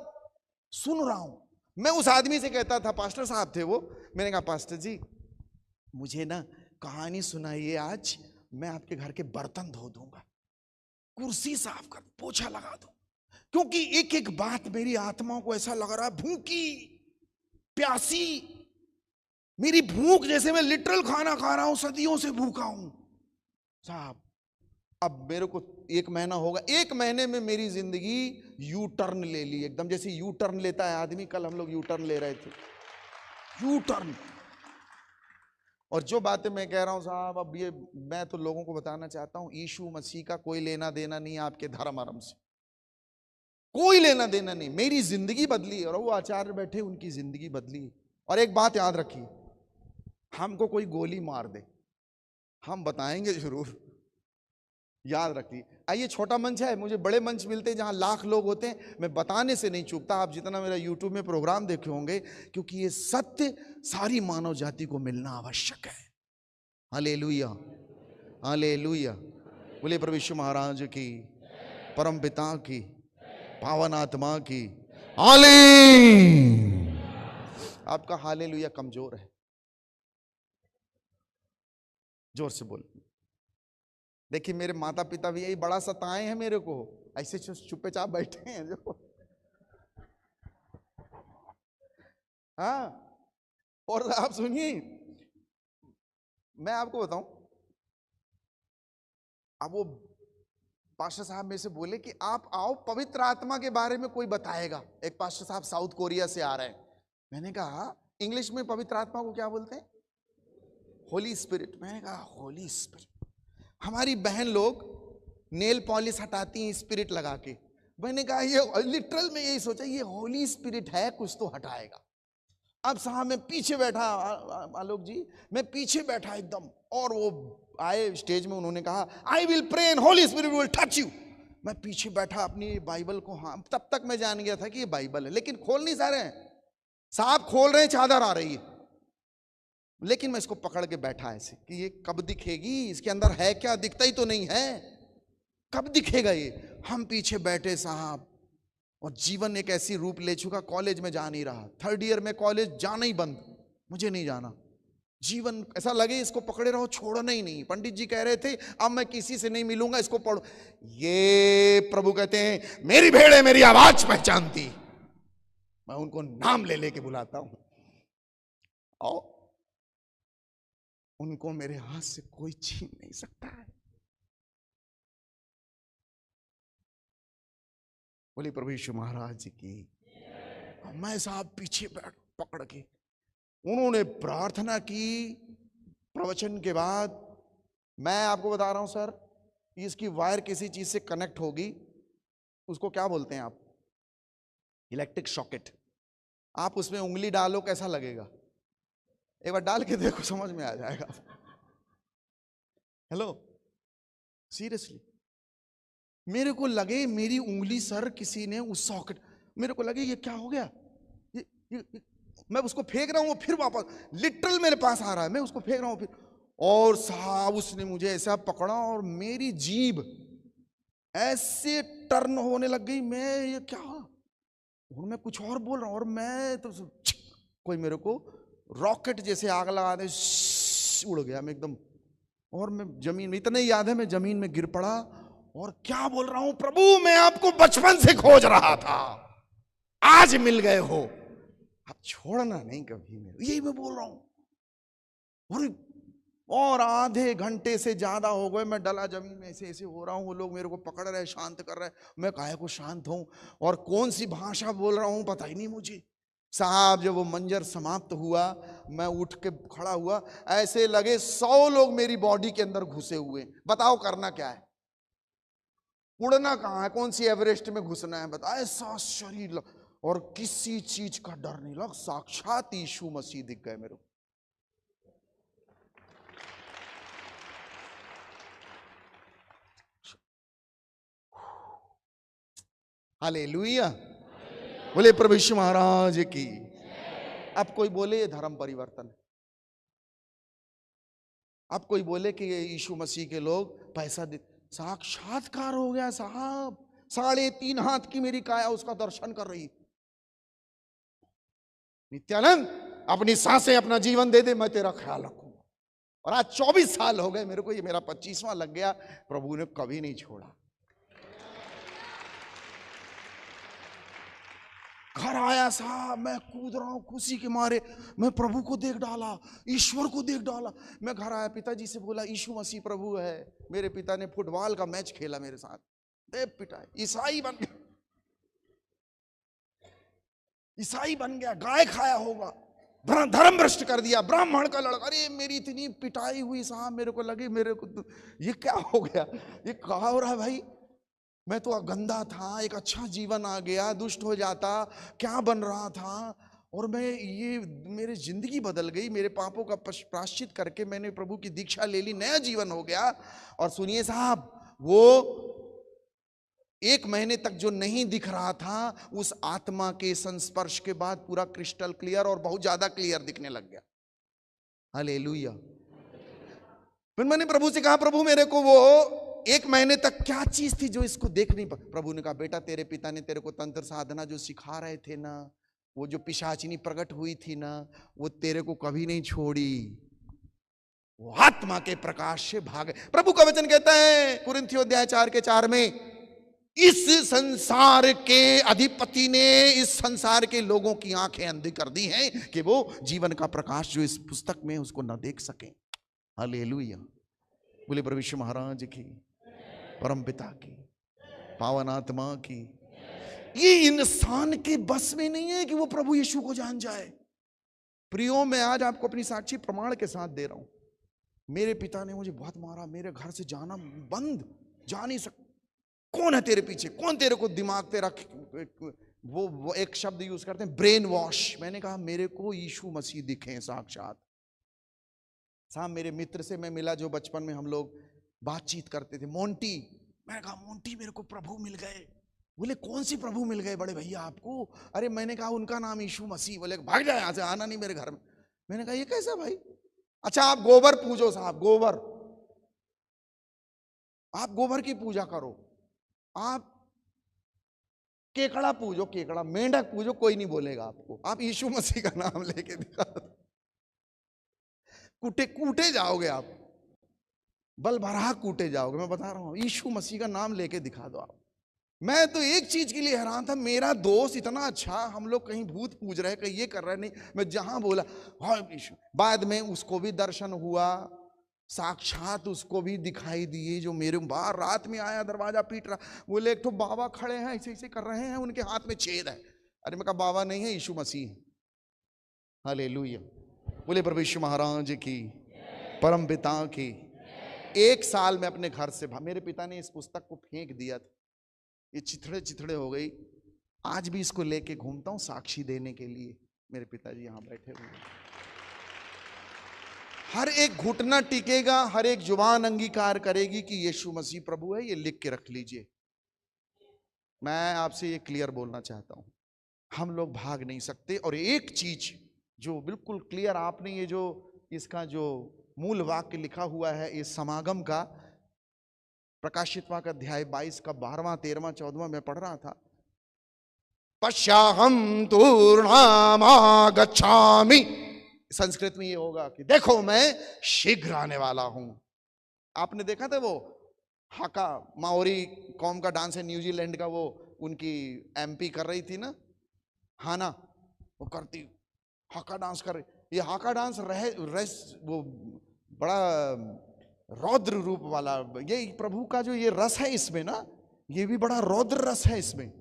सुन रहा हूं। मैं उस आदमी से कहता था, पास्टर साहब थे वो, मैंने कहा पास्टर जी मुझे ना कहानी सुनाइए आज, मैं आपके घर के बर्तन धो दूंगा, कुर्सी साफ कर, पोछा लगा दूं। क्योंकि एक एक बात मेरी आत्मा को ऐसा लग रहा, भूखी प्यासी, मेरी भूख जैसे मैं लिटरल खाना खा रहा हूं, सदियों से भूखा हूं साहब। अब मेरे को 1 महीना होगा, 1 महीने में मेरी जिंदगी यू टर्न ले ली, एकदम जैसे यू टर्न लेता है आदमी। कल हम लोग यू टर्न ले रहे थे, यू टर्न। और जो बातें मैं कह रहा हूं साहब, अब ये मैं तो लोगों को बताना चाहता हूं, यीशु मसीह का कोई लेना देना नहीं है आपके धर्म अर्म से, कोई लेना देना नहीं। मेरी जिंदगी बदली और वो आचार्य बैठे, उनकी जिंदगी बदली। और एक बात याद रखिए, हमको कोई गोली मार दे, हम बताएंगे जरूर, याद रखिए। आइए, छोटा मंच है, मुझे बड़े मंच मिलते हैं जहां लाख लोग होते हैं, मैं बताने से नहीं चूकता। आप जितना मेरा यूट्यूब में प्रोग्राम देखे होंगे, क्योंकि ये सत्य सारी मानव जाति को मिलना आवश्यक है। Hallelujah, hallelujah. बोले प्रभु यीशु महाराज की, परम पिता की, पावन आत्मा की हाले। आपका हालेलुया कमजोर है, जोर से बोल। देखिए मेरे माता पिता भी यही बड़ा सताए हैं मेरे को, ऐसे चुप्पे चाप बैठे हैं जो। हाँ, और आप सुनिए, मैं आपको बताऊं, अब वो पास्टर साहब मेरे से बोले कि आप आओ, पवित्र आत्मा के बारे में कोई बताएगा। एक पास्टर साहब साउथ कोरिया से आ रहे हैं। मैंने कहा इंग्लिश में पवित्र आत्मा को क्या बोलते हैं? होली स्पिरिट। मैंने कहा होली स्पिरिट। हमारी बहन लोग नेल पॉलिश हटाती हैं स्पिरिट लगा के। मैंने कहा ये लिटरल में यही सोचा, ये होली स्पिरिट है, कुछ तो हटाएगा। अब साहब मैं पीछे बैठा, आलोक जी मैं पीछे बैठा एकदम, और वो आए स्टेज में, उन्होंने कहा I will pray and Holy Spirit will touch you. मैं पीछे बैठा अपनी बाइबल को, हाँ तब तक मैं जान गया था कि ये बाइबल है, लेकिन खोल नहीं सा रहे हैं साहब, खोल रहे हैं चादर आ रही है, लेकिन मैं इसको पकड़ के बैठा ऐसे कि ये कब दिखेगी, इसके अंदर है क्या, दिखता ही तो नहीं है, कब दिखेगा ये। हम पीछे बैठे साहब, और जीवन एक ऐसी रूप ले चुका, कॉलेज में जा नहीं रहा, 3rd ईयर में कॉलेज जाना ही बंद, मुझे नहीं जाना। जीवन ऐसा लगे इसको पकड़े रहो, छोड़ना ही नहीं। पंडित जी कह रहे थे अब मैं किसी से नहीं मिलूंगा, इसको पढ़ो। ये प्रभु कहते हैं मेरी भेड़ें मेरी आवाज पहचानती, मैं उनको नाम ले लेके बुलाता हूं, और उनको मेरे हाथ से कोई छीन नहीं सकता है। बोली प्रभु यीशु महाराज की। मैं साहब पीछे बैठ पकड़ के, उन्होंने प्रार्थना की प्रवचन के बाद। मैं आपको बता रहा हूं सर, इसकी वायर किसी चीज से कनेक्ट होगी, उसको क्या बोलते हैं आप? Electric socket. आप उसमें उंगली डालो कैसा लगेगा, एक बार डाल के देखो, समझ में आ जाएगा। हेलो, सीरियसली मेरे को लगे मेरी उंगली सर किसी ने उस सॉकेट, मेरे को लगे ये क्या हो गया, ये मैं उसको फेंक रहा हूं, वो फिर वापस लिटरल मेरे पास आ रहा है, मैं उसको फेंक रहा हूं फिर, और साहब उसने मुझे ऐसा पकड़ा और मेरी जीभ ऐसे टर्न होने लग गई, मैं ये क्या, और मैं कुछ और बोल रहा हूं, और मैं तो कोई मेरे को रॉकेट जैसे आग लगा दे, उड़ गया मैं एकदम, और मैं जमीन में, इतना ही याद है मैं जमीन में गिर पड़ा, और क्या बोल रहा हूं, प्रभु मैं आपको बचपन से खोज रहा था, आज मिल गए हो, अब छोड़ना नहीं कभी, यही मैं बोल रहा हूं। और आधे घंटे से ज्यादा हो गए, मैं डला जमीन में ऐसे ऐसे हो रहा हूं, वो लोग मेरे को पकड़ रहे, शांत कर रहे, मैं काहे को शांत हूं, और कौन सी भाषा बोल रहा हूं पता ही नहीं मुझे। साहब जब वो मंजर समाप्त हुआ, मैं उठ के खड़ा हुआ, ऐसे लगे 100 लोग मेरी बॉडी के अंदर घुसे हुए, बताओ करना क्या है, उड़ना कहाँ है, कौन सी एवरेस्ट में घुसना है, बता, ऐसा शरीर, और किसी चीज का डर नहीं लग, साक्षात यीशु मसीह दिख गए मेरे को। हालेलुया, बोले प्रभु यीशु महाराज की। अब कोई बोले ये धर्म परिवर्तन, अब कोई बोले कि ये यीशु मसीह के लोग पैसा दे, साक्षात्कार हो गया साहब, 3.5 हाथ की मेरी काया उसका दर्शन कर रही। नित्यानंद अपनी सांसें अपना जीवन दे दे, मैं तेरा ख्याल रखूंगा, और आज 24 साल हो गए मेरे को, ये मेरा 25वां लग गया, प्रभु ने कभी नहीं छोड़ा। घर आया साहब, मैं कूद रहा हूं खुशी के मारे, मैं प्रभु को देख डाला, ईश्वर को देख डाला। मैं घर आया, पिताजी से बोला यीशु मसीह प्रभु है। मेरे पिता ने फुटबॉल का मैच खेला मेरे साथ, देव पिटा ईसाई बन गया, ईसाई बन गया, गाय खाया होगा, धर्म भ्रष्ट कर दिया, ब्राह्मण का लड़का। अरे मेरी इतनी पिटाई हुई साहब, मेरे को लगे मेरे को ये क्या हो गया, ये क्या हो रहा है भाई, मैं तो गंदा था, एक अच्छा जीवन आ गया, दुष्ट हो जाता, क्या बन रहा था, और मैं ये मेरी जिंदगी बदल गई, मेरे पापों का प्रायश्चित करके मैंने प्रभु की दीक्षा ले ली, नया जीवन हो गया। और सुनिए साहब, वो 1 महीने तक जो नहीं दिख रहा था, उस आत्मा के संस्पर्श के बाद पूरा क्रिस्टल क्लियर और बहुत ज्यादा क्लियर दिखने लग गया। हालेलुया। फिर मैंने प्रभु से कहा, प्रभु मेरे को वो 1 महीने तक क्या चीज थी जो इसको देख नहीं पा। प्रभु ने कहा, बेटा तेरे पिता ने तेरे को तंत्र साधना जो सिखा रहे थे ना, वो जो पिशाचिनी प्रकट हुई थी ना, वो तेरे को कभी नहीं छोड़ी, वो आत्मा के प्रकाश से भागे। प्रभु का वचन कहता है कुरिन्थियों अध्याय 4:4 में, इस संसार के अधिपति ने इस संसार के लोगों की आंखें अंधी कर दी हैं कि वो जीवन का प्रकाश जो इस पुस्तक में उसको न देख सके। हालेलुया, बोले प्रभु यीशु महाराज की, परम पिता की, पावन आत्मा की। ये इंसान के बस में नहीं है कि वो प्रभु यीशु को जान जाए। प्रियो, मैं आज आपको अपनी साक्षी प्रमाण के साथ दे रहा हूं, मेरे पिता ने मुझे बहुत मारा, मेरे घर से जाना बंद, जा नहीं सकता। कौन है तेरे पीछे, कौन तेरे को दिमाग तेरा, वो एक शब्द यूज करते हैं, ब्रेन वॉश। मैंने कहा मेरे को यीशु मसीह दिखे साक्षात। साहब मेरे मित्र से मैं मिला जो बचपन में हम लोग बातचीत करते थे, मोंटी। मैंने कहा मोंटी मेरे को प्रभु मिल गए। बोले कौन सी प्रभु मिल गए बड़े भैया आपको? अरे मैंने कहा उनका नाम यीशु मसीह। बोले भाग जाए यहां से, आना नहीं मेरे घर में। मैंने कहा ये कैसा भाई? अच्छा आप गोबर पूजो साहब, गोबर, आप गोबर की पूजा करो, आप केकड़ा पूजो, केकड़ा, मेंढक पूजो, कोई नहीं बोलेगा आपको। आप यीशु मसीह का नाम लेके दिखा दो, कूटे कूटे जाओगे आप, बल भरा कूटे जाओगे। मैं बता रहा हूं, यीशु मसीह का नाम लेके दिखा दो आप। मैं तो एक चीज के लिए हैरान था, मेरा दोस्त इतना अच्छा, हम लोग कहीं भूत पूज रहे, कहीं ये कर रहे, नहीं, मैं जहां बोला हाँ यीशु। बाद में उसको भी दर्शन हुआ, साक्षात उसको भी दिखाई दिए, जो मेरे बाहर रात में आया, दरवाजा पीट रहा। बोले एक तो बाबा खड़े हैं, ऐसे ऐसे कर रहे हैं, उनके हाथ में छेद है। अरे मैं कहा बाबा नहीं है, यीशु मसीह है। हालेलुया, बोले प्रभु यीशु महाराज की, परम पिता की। 1 साल में अपने घर से, मेरे पिता ने इस पुस्तक को फेंक दिया था, ये चिथड़े चिथड़े हो गई। आज भी इसको लेके घूमता हूं साक्षी देने के लिए। मेरे पिताजी यहां बैठे हुए हैं। हर एक घुटना टिकेगा, हर एक जुबान अंगीकार करेगी कि यीशु मसीह प्रभु है। ये लिख के रख लीजिए। मैं आपसे ये क्लियर बोलना चाहता हूं, हम लोग भाग नहीं सकते। और एक चीज जो बिल्कुल क्लियर, आपने ये जो इसका जो मूल वाक्य लिखा हुआ है इस समागम का, प्रकाशित वाक्य अध्याय 22 का 12वां 13वां 14वां मैं पढ़ रहा था, पश्याहम तूर्णामागच्छामि। संस्कृत में ये होगा कि देखो मैं शीघ्र आने वाला हूं। आपने देखा था वो हाका माओरी कौम का डांस है न्यूजीलैंड का, वो उनकी एमपी कर रही थी ना, हाना, वो करती हाका डांस कर रही। ये हाका डांस वो बड़ा रौद्र रूप वाला, ये प्रभु का जो ये रस है इसमें ना, ये भी बड़ा रौद्र रस है इसमें।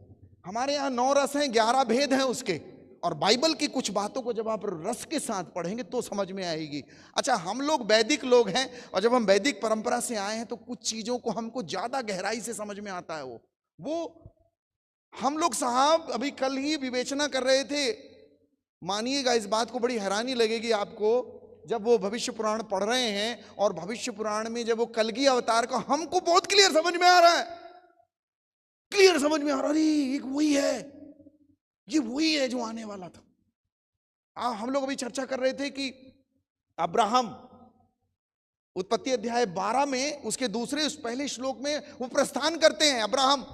हमारे यहाँ 9 रस हैं, 11 भेद हैं उसके, और बाइबल की कुछ बातों को जब आप रस के साथ पढ़ेंगे तो समझ में आएगी। अच्छा, हम लोग वैदिक लोग हैं, और जब हम वैदिक परंपरा से आए हैं तो कुछ चीजों को हमको ज्यादा गहराई से समझ में आता है। वो हम लोग साहब अभी कल ही विवेचना कर रहे थे, मानिएगा इस बात को बड़ी हैरानी लगेगी आपको, जब वो भविष्य पुराण पढ़ रहे हैं और भविष्य पुराण में जब वो कलगी अवतार का हमको बहुत क्लियर समझ में आ रहा है, क्लियर समझ में आ रहा है, एक वही है, ये वही है जो आने वाला था। हम लोग अभी चर्चा कर रहे थे कि अब्राहम उत्पत्ति अध्याय 12 में उसके दूसरे उस पहले श्लोक में वो प्रस्थान करते हैं अब्राहम,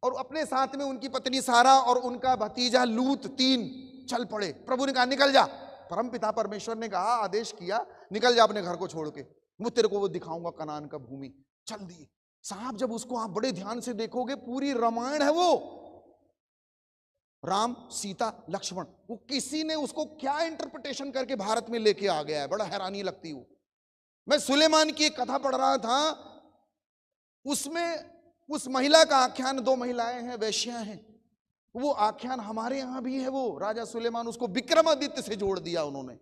और अपने साथ में उनकी पत्नी सारा और उनका भतीजा लूत 3 चल पड़े। प्रभु ने कहा निकल जा, परम पिता परमेश्वर ने कहा, आदेश किया, निकल जा अपने घर को छोड़ के, मैं तेरे को वो दिखाऊंगा कनान का भूमि। चल दिए साहब। जब उसको आप बड़े ध्यान से देखोगे, पूरी रामायण है वो, राम सीता लक्ष्मण, वो किसी ने उसको क्या इंटरप्रिटेशन करके भारत में लेके आ गया है, बड़ा हैरानी लगती है। मैं सुलेमान की एक कथा पढ़ रहा था, उसमें उस महिला का आख्यान, 2 महिलाएं हैं, वैश्या हैं, वो आख्यान हमारे यहां भी है। वो राजा सुलेमान, उसको विक्रमादित्य से जोड़ दिया उन्होंने।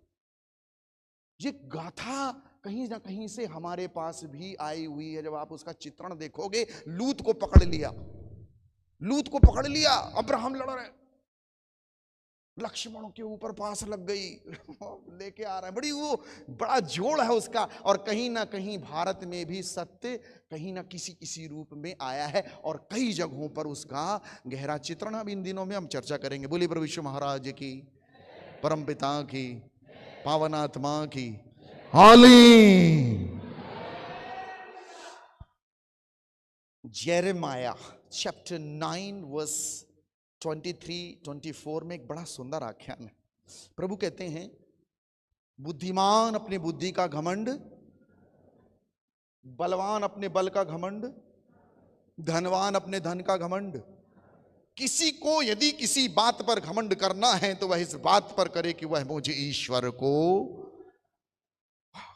ये गाथा कहीं ना कहीं से हमारे पास भी आई हुई है। जब आप उसका चित्रण देखोगे, लूत को पकड़ लिया, लूत को पकड़ लिया, अब्राहम लड़ रहे, लक्ष्मणों के ऊपर पास लग गई, लेके आ रहा है, बड़ा जोड़ है उसका। और कहीं ना कहीं भारत में भी सत्य कहीं ना किसी रूप में आया है, और कई जगहों पर उसका गहरा चित्रण अब इन दिनों में हम चर्चा करेंगे। बोलिए प्रभु यीशु महाराज की, परम पिता की, पावनात्मा की हाली। जेरेमाया चैप्टर 9 वर्स 23-24 में एक बड़ा सुंदर आख्यान है। प्रभु कहते हैं, बुद्धिमान अपने बुद्धि का घमंड, बलवान अपने बल का घमंड, धनवान अपने धन का घमंड। किसी को यदि किसी बात पर घमंड करना है तो वह इस बात पर करे कि वह मुझे ईश्वर को,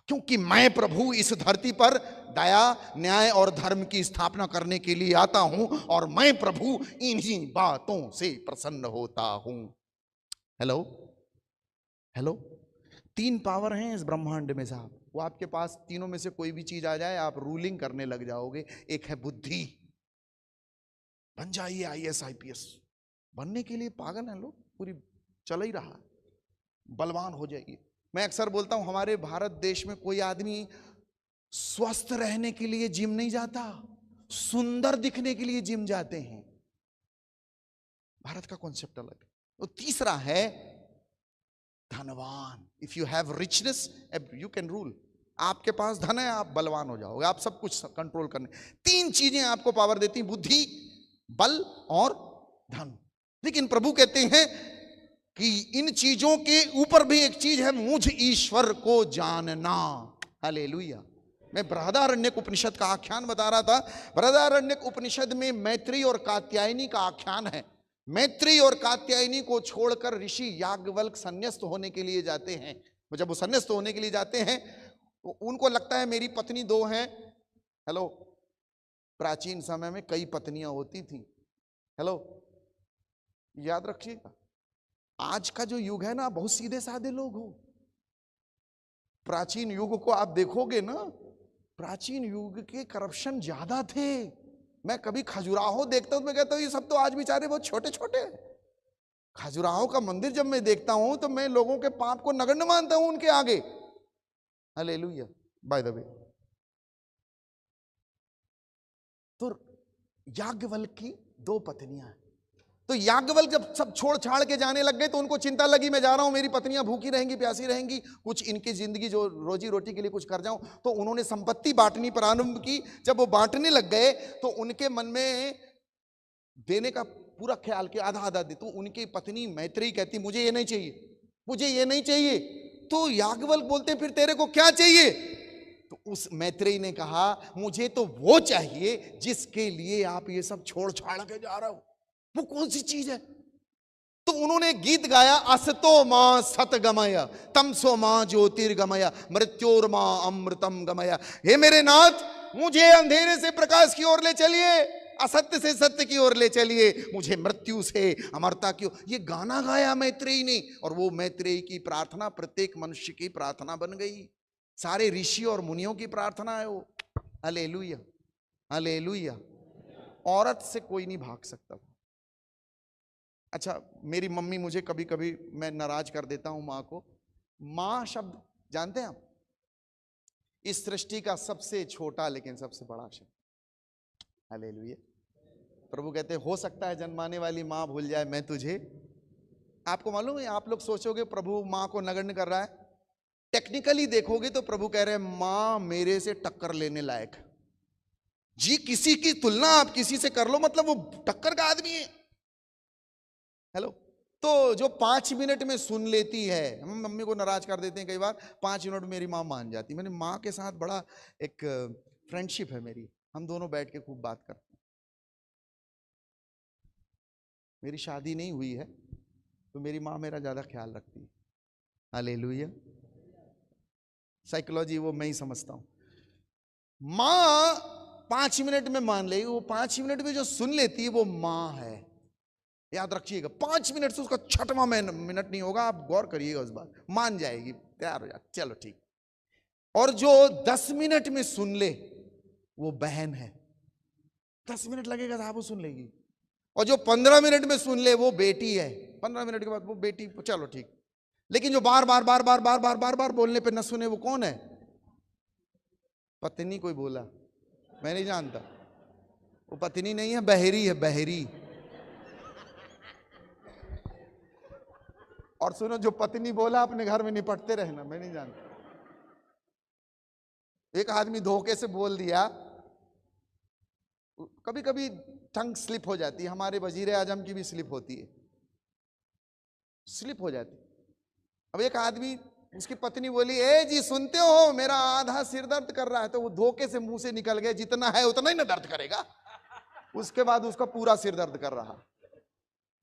क्योंकि मैं प्रभु इस धरती पर दया, न्याय और धर्म की स्थापना करने के लिए आता हूं, और मैं प्रभु इन्हीं बातों से प्रसन्न होता हूं। हेलो हेलो, 3 पावर हैं इस ब्रह्मांड में साहब, वो आपके पास तीनों में से कोई भी चीज आ जाए, आप रूलिंग करने लग जाओगे। एक है बुद्धि, बन जाइए IAS IPS, बनने के लिए पागल हैं लोग, पूरी चल ही रहा। बलवान हो जाइए। मैं अक्सर बोलता हूं, हमारे भारत देश में कोई आदमी स्वस्थ रहने के लिए जिम नहीं जाता, सुंदर दिखने के लिए जिम जाते हैं। भारत का कॉन्सेप्ट अलग है। तो तीसरा है धनवान। If you have richness you can rule. आपके पास धन है, आप बलवान हो जाओगे, आप सब कुछ कंट्रोल करने। 3 चीजें आपको पावर देती, बुद्धि, बल और धन। लेकिन प्रभु कहते हैं कि इन चीजों के ऊपर भी एक चीज है, मुझ ईश्वर को जानना। हालेलुया। मैं बृहदारण्यक उपनिषद का आख्यान बता रहा था। बृहदारण्यक उपनिषद में मैत्री और कात्यायनी का आख्यान है। मैत्री और कात्यायनी को छोड़कर ऋषि याज्ञवल्क्य संन्यास्त होने के लिए जाते हैं। जब वो संन्यास्त होने के लिए जाते हैं तो उनको लगता है मेरी पत्नी 2 हैं। हेलो, प्राचीन समय में कई पत्नियां होती थी। हेलो, याद रखिएगा, आज का जो युग है ना, बहुत सीधे साधे लोग हो। प्राचीन युग को आप देखोगे ना, प्राचीन युग के करप्शन ज्यादा थे। मैं कभी खजुराहो देखता हूं तो मैं कहता हूं ये सब तो आज बेचारे बहुत छोटे छोटे। खजुराहो का मंदिर जब मैं देखता हूं तो मैं लोगों के पाप को नगण्य मानता हूं उनके आगे। हालेलुया। बाय द वे, तो याज्ञवल्क्य की 2 पत्नियां हैं। तो याज्ञवल्क्य जब सब छोड़ छाड़ के जाने लग गए तो उनको चिंता लगी, मैं जा रहा हूं, मेरी पत्नियां भूखी रहेंगी, प्यासी रहेंगी, कुछ इनकी जिंदगी जो रोजी रोटी के लिए कुछ कर जाऊं। तो उन्होंने संपत्ति बांटनी प्रारंभ की। जब वो बांटने लग गए तो उनके मन में देने का पूरा ख्याल किया, आधा आधा दे। तो उनकी पत्नी मैत्रेयी कहती मुझे ये नहीं चाहिए, मुझे ये नहीं चाहिए। तो याज्ञवल्क्य बोलते फिर तेरे को क्या चाहिए? तो उस मैत्रेयी ने कहा मुझे तो वो चाहिए जिसके लिए आप ये सब छोड़ छाड़ के जा रहे हो। वो कौन सी चीज है? तो उन्होंने गीत गाया, असतो मां सतगमय तमसो मां ज्योतिर्गमय मृत्योर्मा अमृतम गमय। हे मेरे नाथ, मुझे अंधेरे से प्रकाश की ओर ले चलिए, असत्य से सत्य की ओर ले चलिए, मुझे मृत्यु से अमरता की ओर। ये गाना गाया मैत्रेयी ने, और वो मैत्रेयी की प्रार्थना प्रत्येक मनुष्य की प्रार्थना बन गई। सारे ऋषि और मुनियों की प्रार्थना है वो। Hallelujah, hallelujah. औरत से कोई नहीं भाग सकता। अच्छा, मेरी मम्मी मुझे कभी कभी, मैं नाराज कर देता हूं माँ को। माँ शब्द जानते हैं आप? इस सृष्टि का सबसे छोटा लेकिन सबसे बड़ा शब्द। हालेलुया। प्रभु कहते हो सकता है जन्माने वाली माँ भूल जाए मैं तुझे। आपको मालूम है, आप लोग सोचोगे प्रभु माँ को नगण्य कर रहा है, टेक्निकली देखोगे तो प्रभु कह रहे हैं माँ मेरे से टक्कर लेने लायक जी। किसी की तुलना आप किसी से कर लो मतलब वो टक्कर का आदमी है। हेलो। तो जो 5 मिनट में सुन लेती है, हम मम्मी को नाराज कर देते हैं कई बार, 5 मिनट में मेरी माँ मान जाती। मैंने माँ के साथ बड़ा एक फ्रेंडशिप है मेरी, हम दोनों बैठ के खूब बात करते हैं। मेरी शादी नहीं हुई है तो मेरी माँ मेरा ज्यादा ख्याल रखती है। हालेलुया। साइकोलॉजी वो मैं ही समझता हूं। माँ 5 मिनट में मान लेगी, वो 5 मिनट में जो सुन लेती है वो माँ है। याद रखिएगा, 5 मिनट से उसका 6वां मिनट नहीं होगा, आप गौर करिएगा उस बात, मान जाएगी, तैयार हो जाए, चलो ठीक। और जो 10 मिनट में सुन ले वो बहन है। 10 मिनट लगेगा साहब वो सुन लेगी। और जो 15 मिनट में सुन ले वो बेटी है। 15 मिनट के बाद वो बेटी, चलो ठीक। लेकिन जो बार बार बार बार बार बार बार बार बोलने पे न सुने वो कौन है? पत्नी। कोई बोला? मैं नहीं जानता। वो पत्नी नहीं है, बहरी है, बहरी। और सुनो, जो पत्नी बोला अपने घर में निपटते रहना, मैं नहीं जानता। एक आदमी धोखे से बोल दिया, कभी कभी टंग स्लिप हो जाती है, हमारे वजीर आजम की भी स्लिप होती है, स्लिप हो जाती। अब एक आदमी, उसकी पत्नी बोली ए जी सुनते हो मेरा आधा सिर दर्द कर रहा है, तो वो धोखे से मुंह से निकल गया जितना है उतना ही ना दर्द करेगा। उसके बाद उसका पूरा सिर दर्द कर रहा,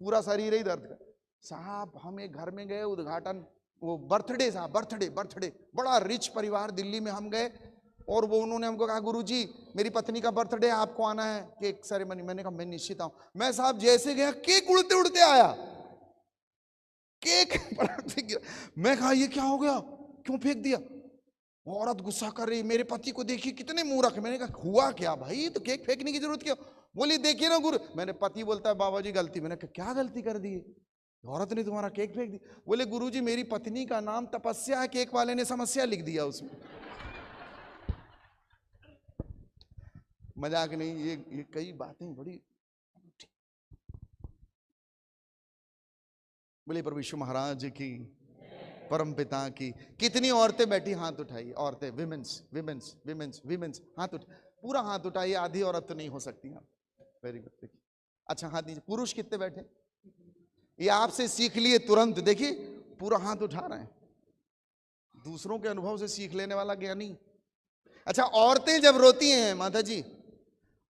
पूरा शरीर ही दर्द कर। साहब हम एक घर में गए उद्घाटन, वो बर्थडे साहब, बर्थडे बड़ा रिच परिवार, दिल्ली में हम गए और वो उन्होंने हमको कहा गुरुजी मेरी पत्नी का बर्थडे आपको आना है, केक सेरेमनी। मैंने कहा मैं निश्चित आऊं। मैं साहब जैसे गया केक उड़ते उड़ते आया, केक गिरा। मैं कहा ये क्या हो गया, क्यों फेंक दिया? औरत गुस्सा कर रही, मेरे पति को देखिए कितने मूर्ख। मैंने कहा हुआ क्या भाई, तो केक फेंकने की जरूरत क्या? बोली देखिए ना गुरु। मैंने, पति बोलता है बाबा जी गलती। मैंने कहा क्या गलती कर दी? औरत ने तुम्हारा केक फेंक दी। बोले गुरुजी मेरी पत्नी का नाम तपस्या है, केक वाले ने समस्या लिख दिया उसमें। मजाक नहीं, ये कई बातें बड़ी। बोले प्रभु यीशु महाराज की, परम पिता की। कितनी औरतें बैठी, हाथ उठाइए। औरतें, विमेंस विमेंस विमेंस विमेंस, हाथ उठ, पूरा हाथ उठाइए। आधी औरत तो नहीं हो सकती आप। Very good. अच्छा हाथ नीचे। पुरुष कितने बैठे? ये आपसे सीख लिए तुरंत, देखिए पूरा हाथ उठा रहे हैं। दूसरों के अनुभव से सीख लेने वाला ज्ञानी। अच्छा, औरतें जब रोती हैं माता जी,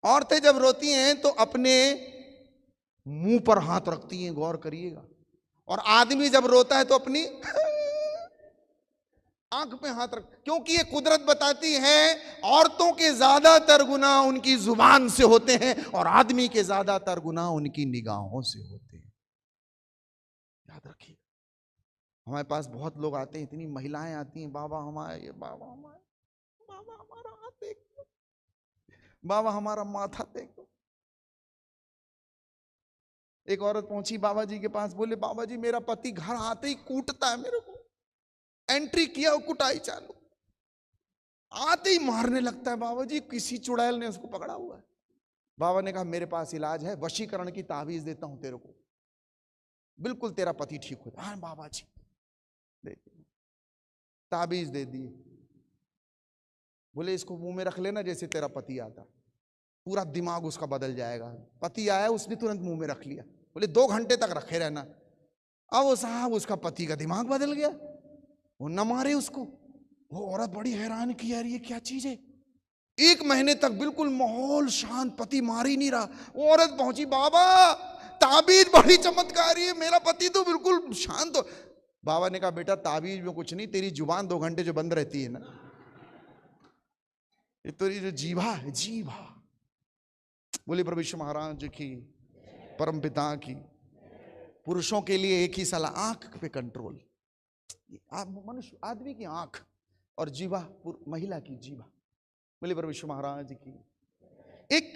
औरतें जब रोती हैं तो अपने मुंह पर हाथ रखती हैं, गौर करिएगा। और आदमी जब रोता है तो अपनी आंख पे हाथ रख, क्योंकि ये कुदरत बताती है औरतों के ज्यादातर गुनाह उनकी जुबान से होते हैं और आदमी के ज्यादातर गुनाह उनकी निगाहों से होते हैं। याद रखिए। हमारे पास बहुत लोग आते हैं, इतनी महिलाएं आती हैं, बाबा हमारे, बाबा हमारे, बाबा हमारा हाथ देख दो, बाबा हमारा माथा देख दो। एक औरत पहुंची बाबा जी के पास, बोले बाबा जी मेरा पति घर आते ही कूटता है मेरे को। एंट्री किया, कुटाई चालू, आते ही मारने लगता है। बाबा जी किसी चुड़ैल ने उसको पकड़ा हुआ है। बाबा ने कहा मेरे पास इलाज है, वशीकरण की ताबीज देता हूं तेरे को, बिल्कुल तेरा पति ठीक हो जाए। हाँ बाबा जी, देखिए ताबीज दे दिए, बोले इसको मुंह में रख लेना जैसे तेरा पति आता, पूरा दिमाग उसका बदल जाएगा। पति आया, उसने तुरंत मुंह में रख लिया, बोले 2 घंटे तक रखे रहना। अब वो साहब उसका पति का दिमाग बदल गया, वो न मारे उसको। वो औरत बड़ी हैरान की, यार ये क्या चीज है। 1 महीने तक बिल्कुल माहौल शांत, पति मार ही नहीं रहा। वो औरत पहुंची, बाबा ताबीज बड़ी चमत्कारी है, मेरा पति तो बिल्कुल शांत हो। बाबा ने कहा बेटा ताबीज में कुछ नहीं, तेरी जुबान 2 घंटे जो बंद रहती है ना, ये तो जो जीभा है, जीभा। बोले प्रभु यीशु महाराज की, परम पिता की। पुरुषों के लिए एक ही सलाह, आंख पे कंट्रोल। मनुष्य आदमी की आंख और जीवा, महिला की जीवा। बोले प्रभु यीशु महाराज की। एक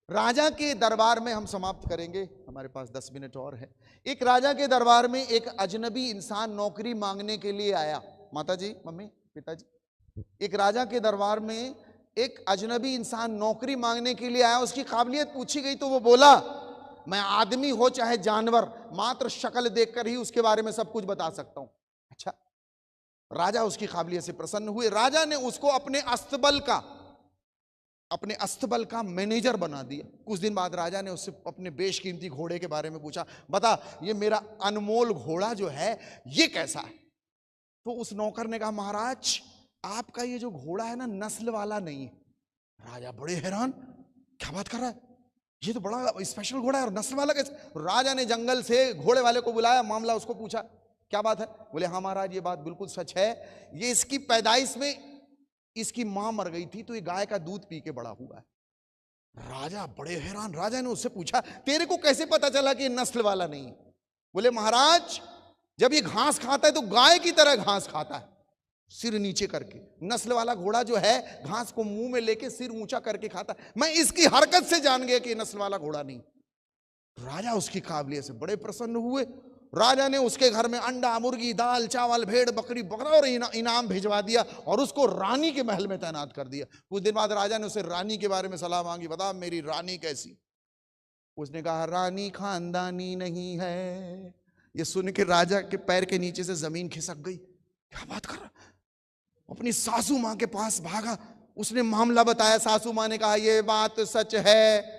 राजा के दरबार में, हम समाप्त करेंगे, हमारे पास 10 मिनट और है। एक राजा के दरबार में एक अजनबी इंसान नौकरी मांगने के लिए आया। माता जी, मम्मी, पिताजी, एक राजा के दरबार में एक अजनबी इंसान नौकरी मांगने के लिए आया। उसकी काबिलियत पूछी गई तो वो बोला, मैं आदमी हो चाहे जानवर, मात्र शक्ल देखकर ही उसके बारे में सब कुछ बता सकता हूं। अच्छा, राजा उसकी काबिलियत से प्रसन्न हुए। राजा ने उसको अपने अस्तबल का मैनेजर बना दिया। कुछ दिन बाद राजा ने उससे अपने बेशकीमती घोड़े के बारे में पूछा, बता ये मेरा अनमोल घोड़ा जो है ये कैसा है। तो उस नौकर ने कहा, महाराज आपका ये जो घोड़ा है ना, नस्ल वाला नहीं है। राजा बड़े हैरान, क्या बात कर रहा है, ये तो बड़ा स्पेशल घोड़ा है और नस्ल वाला कैसे। राजा ने जंगल से घोड़े वाले को बुलाया, मामला उसको पूछा, क्या बात है। बोले हाँ महाराज ये बात बिल्कुल सच है, ये इसकी पैदाइश में इसकी मां मर गई थी तो ये गाय का दूध पी के बड़ा हुआ है। राजा बड़े हैरान। राजा ने उससे पूछा, तेरे को कैसे पता चला कि ये नस्ल वाला नहीं है। बोले महाराज जब ये घास खाता है तो गाय की तरह घास खाता है, सिर नीचे करके। नस्ल वाला घोड़ा जो है घास को मुंह में लेके सिर ऊंचा करके खाता है। मैं इसकी हरकत से जान गया कि नस्ल वाला घोड़ा नहीं। राजा उसकी काबिलियत से बड़े प्रसन्न हुए। राजा ने उसके घर में अंडा, मुर्गी, दाल, चावल, भेड़, बकरी, बकरा और इनाम भिजवा दिया और उसको रानी के महल में तैनात कर दिया। कुछ दिन बाद राजा ने उसे रानी के बारे में सलाह मांगी, बता मेरी रानी कैसी। उसने कहा रानी खानदानी नहीं है। ये सुन के राजा के पैर के नीचे से जमीन खिसक गई। क्या बात कर रहा। अपनी सासू मां के पास भागा, उसने मामला बताया। सासू मां ने कहा ये बात सच है,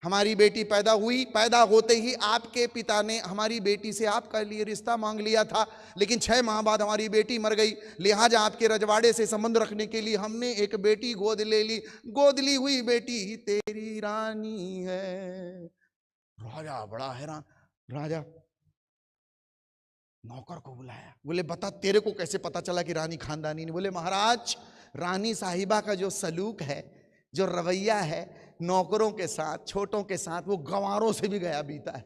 हमारी बेटी पैदा हुई, पैदा होते ही आपके पिता ने हमारी बेटी से आपका लिए रिश्ता मांग लिया था, लेकिन 6 माह बाद हमारी बेटी मर गई, लिहाजा आपके रजवाड़े से संबंध रखने के लिए हमने एक बेटी गोद ले ली। गोद ली हुई बेटी ही तेरी रानी है। राजा बड़ा हैरान। राजा नौकर को बुलाया, बोले बता तेरे को कैसे पता चला कि रानी खानदानी नहीं। बोले महाराज रानी साहिबा का जो सलूक है, जो रवैया है नौकरों के साथ, छोटों के साथ, वो गंवारों से भी गया बीता है।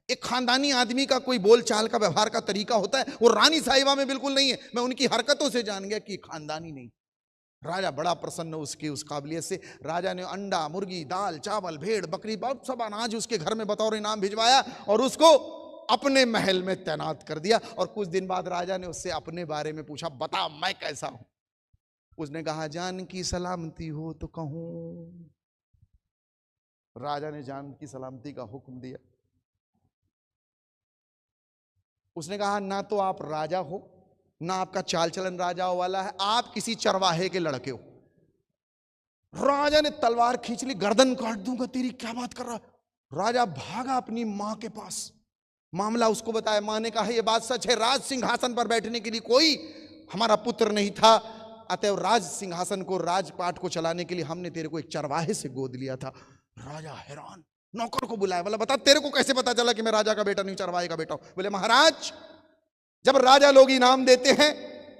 एक खानदानी आदमी का कोई बोल चाल का, व्यवहार का तरीका होता है, वो रानी साहिबा में बिल्कुल नहीं है। मैं उनकी हरकतों से जान गया कि खानदानी नहीं। राजा बड़ा प्रसन्न उसकी उस काबिलियत से। राजा ने अंडा, मुर्गी, दाल, चावल, भेड़, बकरी, बहुत सब अनाज उसके घर में बतौर इनाम भिजवाया और उसको अपने महल में तैनात कर दिया। और कुछ दिन बाद राजा ने उससे अपने बारे में पूछा, बता मैं कैसा हूं। उसने कहा जान की सलामती हो तो कहूं। राजा ने जान की सलामती का हुक्म दिया। उसने कहा ना तो आप राजा हो, ना आपका चाल चलन राजाओं वाला है, आप किसी चरवाहे के लड़के हो। राजा ने तलवार खींच ली, गर्दन काट दूंगा तेरी, क्या बात कर रहा। राजा भागा अपनी मां के पास, मामला उसको बताया। मां ने कहा यह बात सच है, राज सिंहासन पर बैठने के लिए कोई हमारा पुत्र नहीं था, अतएव राज सिंहासन को, राजपाट को चलाने के लिए हमने तेरे को एक चरवाहे से गोद लिया था। राजा हैरान, नौकर को बुलाया, बोला बता तेरे को कैसे पता चला कि मैं राजा का बेटा नहीं, चरवाहे का बेटा हूं। बोले महाराज जब राजा लोग इनाम देते हैं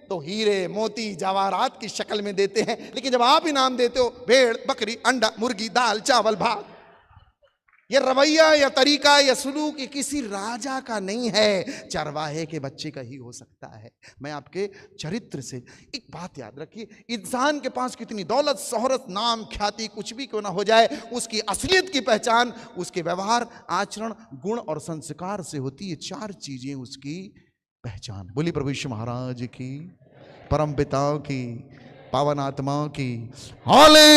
तो हीरे, मोती, जवाहरात की शक्ल में देते हैं, लेकिन जब आप इनाम देते हो भेड़, बकरी, अंडा, मुर्गी, दाल, चावल, भात, ये रवैया या तरीका या सुलूक ये किसी राजा का नहीं है, चरवाहे के बच्चे का ही हो सकता है। मैं आपके चरित्र से एक बात याद रखिए, इंसान के पास कितनी दौलत, शोहरत, नाम, ख्याति कुछ भी क्यों ना हो जाए, उसकी असलियत की पहचान उसके व्यवहार, आचरण, गुण और संस्कार से होती है। 4 चीजें उसकी पहचान। बोली प्रभु यीशु महाराज की, परम पिता की, पावन आत्मा की हाले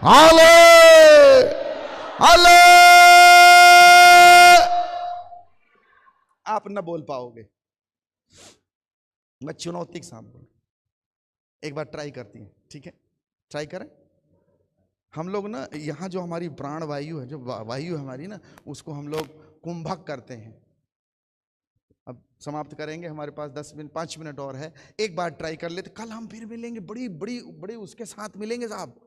हाले हाले। आप ना बोल पाओगे। मैं चुनौती के साथ बोल, एक बार ट्राई करती हैं, ठीक है? ट्राई करें। हम लोग ना यहाँ जो हमारी प्राण वायु है, जो वायु है हमारी ना, उसको हम लोग कुंभक करते हैं। अब समाप्त करेंगे, हमारे पास 5 मिनट और है। एक बार ट्राई कर लेते, कल हम फिर मिलेंगे, बड़ी उसके साथ मिलेंगे साहब।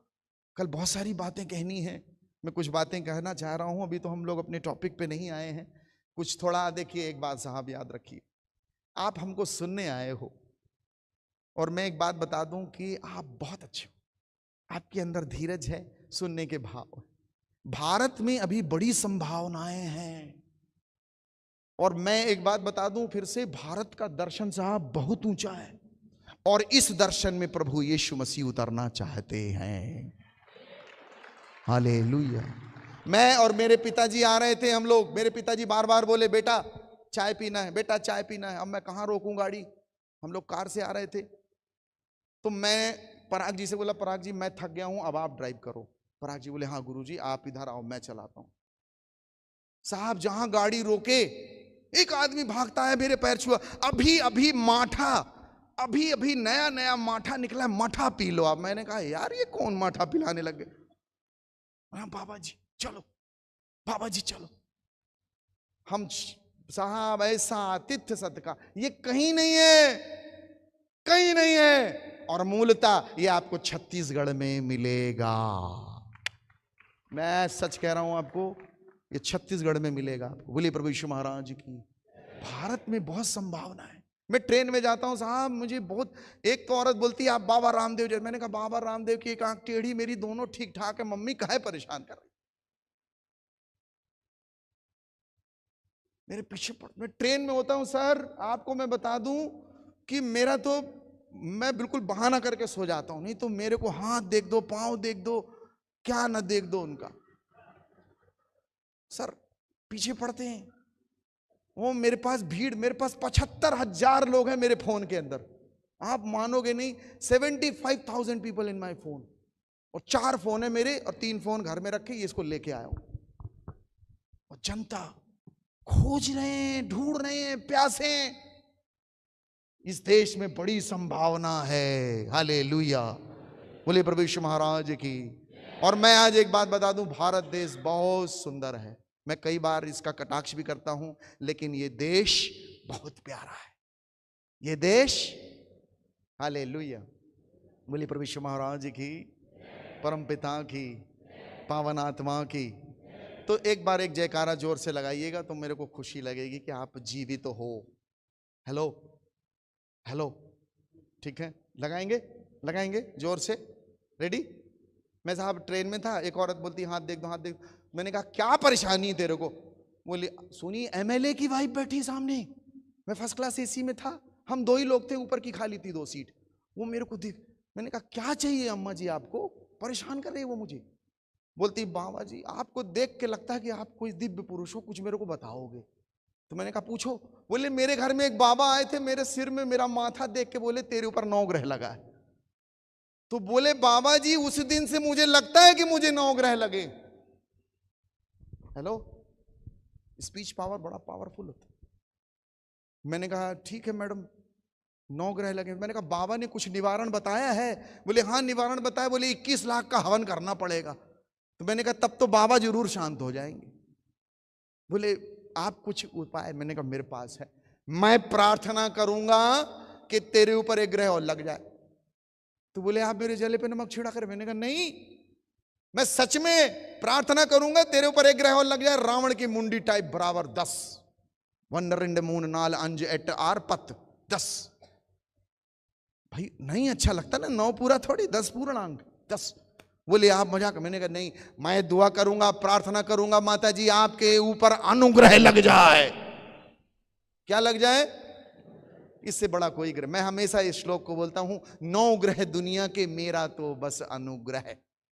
कल बहुत सारी बातें कहनी है, मैं कुछ बातें कहना चाह रहा हूँ। अभी तो हम लोग अपने टॉपिक पे नहीं आए हैं, कुछ थोड़ा देखिए। एक बात साहब याद रखिए, आप हमको सुनने आए हो, और मैं एक बात बता दूं कि आप बहुत अच्छे हो, आपके अंदर धीरज है, सुनने के भाव है। भारत में अभी बड़ी संभावनाएं हैं, और मैं एक बात बता दूं फिर से, भारत का दर्शन साहब बहुत ऊंचा है, और इस दर्शन में प्रभु यीशु मसीह उतरना चाहते हैं। हालेलुया। मैं और मेरे पिताजी आ रहे थे, हम लोग, मेरे पिताजी बार बार बोले बेटा चाय पीना है, बेटा चाय पीना है। अब मैं कहाँ रोकूं गाड़ी, हम लोग कार से आ रहे थे। तो मैं पराग जी से बोला, पराग जी मैं थक गया हूं, अब आप ड्राइव करो। पराग जी बोले हाँ गुरुजी आप इधर आओ, मैं चलाता हूं। साहब जहां गाड़ी रोके, एक आदमी भागता है, मेरे पैर छुआ, अभी अभी माठा, अभी नया नया माठा निकला, माठा पी लो आप। मैंने कहा यार ये कौन माठा पिलाने लग गए? हाँ बाबा जी चलो, बाबा जी चलो। हम साहब ऐसा आतिथ्य सत्कार ये कहीं नहीं है, कहीं नहीं है। और मूलतः ये आपको छत्तीसगढ़ में मिलेगा। मैं सच कह रहा हूं आपको, ये छत्तीसगढ़ में मिलेगा आपको। बोलिए प्रभु यीशु महाराज की। भारत में बहुत संभावना है। मैं ट्रेन में जाता हूं साहब, मुझे बहुत, एक तो औरत बोलती है आप बाबा रामदेव जैसे। मैंने कहा बाबा रामदेव की एक आंख टेढ़ी, मेरी दोनों ठीक ठाक है, मम्मी काहे परेशान कर रही मेरे पीछे पड़। मैं ट्रेन में होता हूं सर, आपको मैं बता दूं कि मेरा तो, मैं बिल्कुल बहाना करके सो जाता हूं, नहीं तो मेरे को हाथ देख दो, पांव देख दो, क्या ना देख दो उनका। सर पीछे पड़ते हैं वो, मेरे पास भीड़, मेरे पास 75,000 लोग हैं मेरे फोन के अंदर, आप मानोगे नहीं। 75,000 पीपल इन माय फोन, और 4 फोन है मेरे, और 3 फोन घर में रखे, ये इसको लेके आया हूं। और जनता खोज रहे हैं, ढूंढ रहे हैं, प्यासे हैं। इस देश में बड़ी संभावना है। हालेलुया। बोले प्रभु यीशु महाराज की। और मैं आज एक बात बता दूं, भारत देश बहुत सुंदर है। मैं कई बार इसका कटाक्ष भी करता हूं, लेकिन ये देश बहुत प्यारा है, ये देश। हालेलुया। बोले प्रभु यीशु महाराज की, परम पिता की, पावन आत्मा की। तो एक बार एक जयकारा जोर से लगाइएगा, तो मेरे को खुशी लगेगी कि आप जीवित तो हो। हेलो हेलो, ठीक है, लगाएंगे लगाएंगे जोर से। रेडी? मैं साहब ट्रेन में था, एक औरत बोलती हाथ देख दो, हाथ देख दो। मैंने कहा क्या परेशानी है तेरे को? बोली सुनी एमएलए की वाइफ बैठी सामने, मैं फर्स्ट क्लास एसी में था, हम 2 ही लोग थे, ऊपर की खाली थी 2 सीट। वो मेरे को देख, मैंने कहा क्या चाहिए अम्मा जी आपको, परेशान कर रही है वो मुझे। बोलती बाबा जी आपको देख के लगता है कि आप कोई दिव्य पुरुष हो, कुछ मेरे को बताओगे। तो मैंने कहा पूछो। बोले मेरे घर में एक बाबा आए थे, मेरे सिर में मेरा माथा देख के बोले तेरे ऊपर 9 ग्रह लगा है। तो बोले बाबा जी उस दिन से मुझे लगता है कि मुझे 9 ग्रह लगे। हेलो, स्पीच पावर बड़ा पावरफुल होता है। मैंने कहा ठीक है मैडम 9 ग्रह लगे। मैंने कहा बाबा ने कुछ निवारण बताया है? बोले हाँ निवारण बताया, बोले 21 लाख का हवन करना पड़ेगा। तो मैंने कहा तब तो बाबा जरूर शांत हो जाएंगे। बोले आप कुछ उपाय? मैंने कहा मेरे पास है, मैं प्रार्थना करूंगा कि तेरे ऊपर एक ग्रह और लग जाए। तो बोले आप मेरे जले पे नमक छिड़का कर। मैंने कहा नहीं, मैं सच में प्रार्थना करूंगा तेरे ऊपर एक ग्रह और लग जाए, रावण की मुंडी टाइप बराबर 10 वंडर इन द मून नाल अंज एट आर पत 10। भाई नहीं अच्छा लगता ना, 9 पूरा थोड़ी, 10 पूर्णांक 10। बोले आप मजाक? मैंने कहा नहीं, मैं दुआ करूंगा, प्रार्थना करूंगा माता जी आपके ऊपर अनुग्रह लग जाए। क्या लग जाए? इससे बड़ा कोई ग्रह। मैं हमेशा इस श्लोक को बोलता हूं, 9 ग्रह दुनिया के, मेरा तो बस अनुग्रह।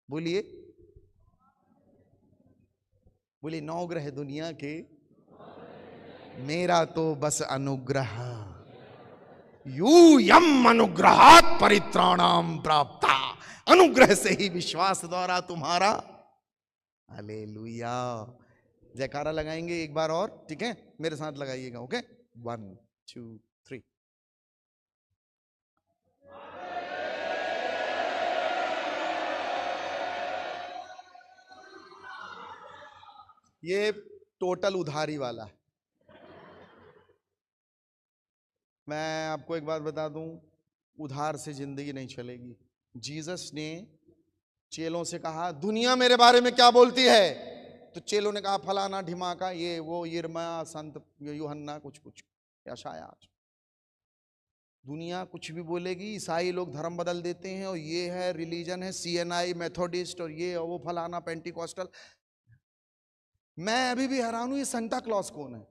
बोलिए बोलिए 9 ग्रह दुनिया के, मेरा तो बस अनुग्रह। यूयम अनुग्रहात् परित्राणाम प्राप्ता, अनुग्रह से ही विश्वास द्वारा तुम्हारा। हालेलुया। जयकारा लगाएंगे एक बार और, ठीक है? मेरे साथ लगाइएगा, ओके? 1 2 3। ये टोटल उधारी वाला है। मैं आपको एक बात बता दूं, उधार से जिंदगी नहीं चलेगी। जीसस ने चेलों से कहा दुनिया मेरे बारे में क्या बोलती है, तो चेलों ने कहा फलाना ढिमाका, ये वो, यिर्मयाह, संत यूहन्ना, कुछ कुछ यशायाह। दुनिया कुछ भी बोलेगी, ईसाई लोग धर्म बदल देते हैं और ये है रिलीजन है CNI मेथोडिस्ट और ये और वो फलाना पेंटिकॉस्टल। मैं अभी भी हैरान हूं, ये संता क्लॉज कौन है?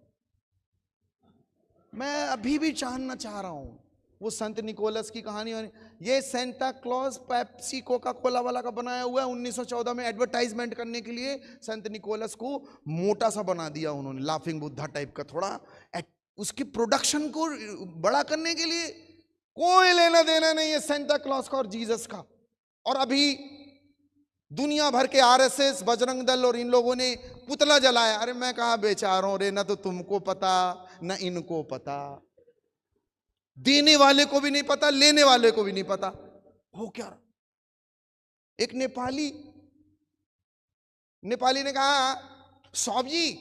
मैं अभी भी जानना चाह रहा हूं। वो संत निकोलस की कहानी, ये Santa Claus Pepsi Coca Cola वाला का बनाया हुआ है। 1914 में एडवर्टाइजमेंट करने के लिए संत निकोलस को मोटा सा बना दिया उन्होंने, लाफिंग बुद्धा टाइप का, थोड़ा उसकी प्रोडक्शन को बड़ा करने के लिए। कोई लेना देना नहीं है सेंटा क्लॉज का और जीसस का। और अभी दुनिया भर के RSS, बजरंग दल और इन लोगों ने पुतला जलाया। अरे मैं कहा बेचारों रे, ना तो तुमको पता ना इनको पता, देने वाले को भी नहीं पता, लेने वाले को भी नहीं पता। हो क्या? एक नेपाली ने कहा साहब जी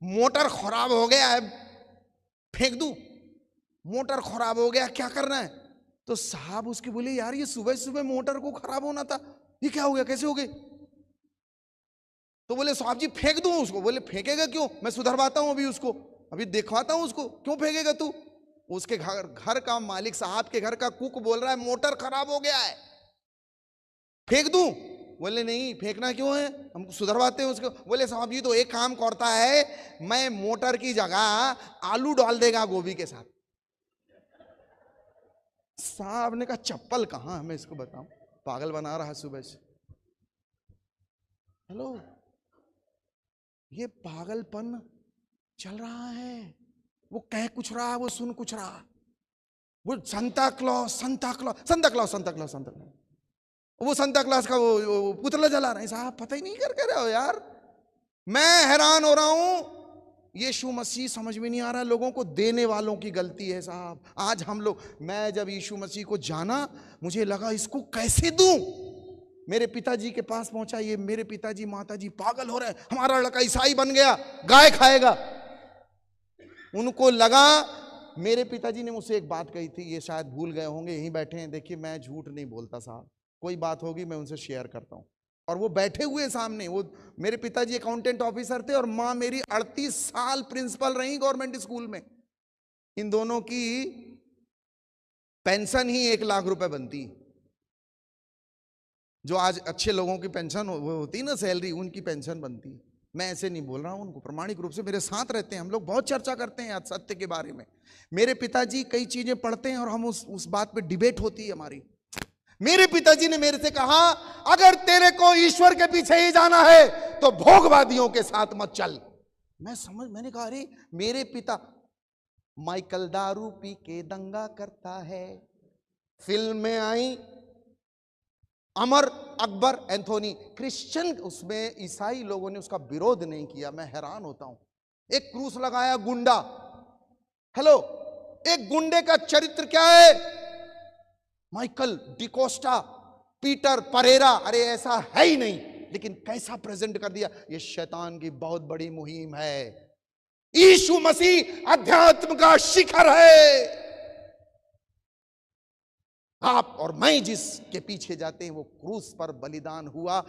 मोटर खराब हो गया है, फेंक दूं? मोटर खराब हो गया, क्या करना है? तो साहब उसके बोले यार ये सुबह सुबह मोटर को खराब होना था, ये क्या हो गया, कैसे हो गई? तो बोले साहब जी फेंक दूं उसको? बोले फेंकेगा क्यों, मैं सुधरवाता हूं, अभी उसको अभी दिखवाता हूं उसको। क्यों फेंकेगा तू? उसके घर का मालिक साहब के घर का कुक बोल रहा है मोटर खराब हो गया है, फेंक दूं? बोले नहीं, फेंकना क्यों है, हम सुधरवाते हैं उसको। बोले साहब जी तो एक काम करता है, मैं मोटर की जगह आलू डाल देगा गोभी के साथ। साहब ने कहा चप्पल कहां, मैं इसको बताऊं, पागल बना रहा है सुबह से। हेलो, ये पागलपन चल रहा है। वो कह कुछ रहा है, वो सुन कुछ रहा है। वो संता क्लॉज संता क्लॉज संता क्लॉज संता क्लॉज संता क्लॉज, वो संता क्लॉज का वो पुतला जला रहे हैं। साहब पता ही नहीं कर रहे हो यार। मैं हैरान हो रहा हूं, यीशु मसीह समझ में नहीं आ रहा, लोगों को देने वालों की गलती है साहब। आज हम लोग, मैं जब यीशु मसीह को जाना, मुझे लगा इसको कैसे दूं। मेरे पिताजी के पास पहुंचा, ये मेरे पिताजी माताजी पागल हो रहे हैं, हमारा लड़का ईसाई बन गया, गाय खाएगा। उनको लगा, मेरे पिताजी ने मुझसे एक बात कही थी, ये शायद भूल गए होंगे, यहीं बैठे हैं। देखिए मैं झूठ नहीं बोलता साहब, कोई बात होगी मैं उनसे शेयर करता हूं। और वो बैठे हुए सामने, वो मेरे पिताजी अकाउंटेंट ऑफिसर थे और माँ मेरी 38 साल प्रिंसिपल रही गवर्नमेंट स्कूल में। इन दोनों की पेंशन ही 1 लाख रुपए बनती, जो आज अच्छे लोगों की पेंशन होती ना, सैलरी, उनकी पेंशन बनती। मैं ऐसे नहीं बोल रहा हूं, उनको प्रमाणिक रूप से मेरे साथ रहते हैं, हम लोग बहुत चर्चा करते हैं आज सत्य के बारे में। मेरे पिताजी कई चीजें पढ़ते हैं और हम उस बात पे डिबेट होती है हमारी। मेरे पिताजी ने मेरे से कहा अगर तेरे को ईश्वर के पीछे ही जाना है तो भोगवादियों के साथ मत चल। मैंने कहा अरे मेरे पिता, माइकल दारू पी के दंगा करता है, फिल्म में आई अमर, अकबर, एंथोनी, क्रिश्चियन, उसमें ईसाई लोगों ने उसका विरोध नहीं किया। मैं हैरान होता हूं। एक क्रूस लगाया गुंडा। हेलो, एक गुंडे का चरित्र क्या है? माइकल डिकोस्टा, पीटर परेरा, अरे ऐसा है ही नहीं, लेकिन कैसा प्रेजेंट कर दिया। ये शैतान की बहुत बड़ी मुहिम है। यीशु मसीह अध्यात्म का शिखर है। आप और मैं जिसके पीछे जाते हैं वो क्रूस पर बलिदान हुआ,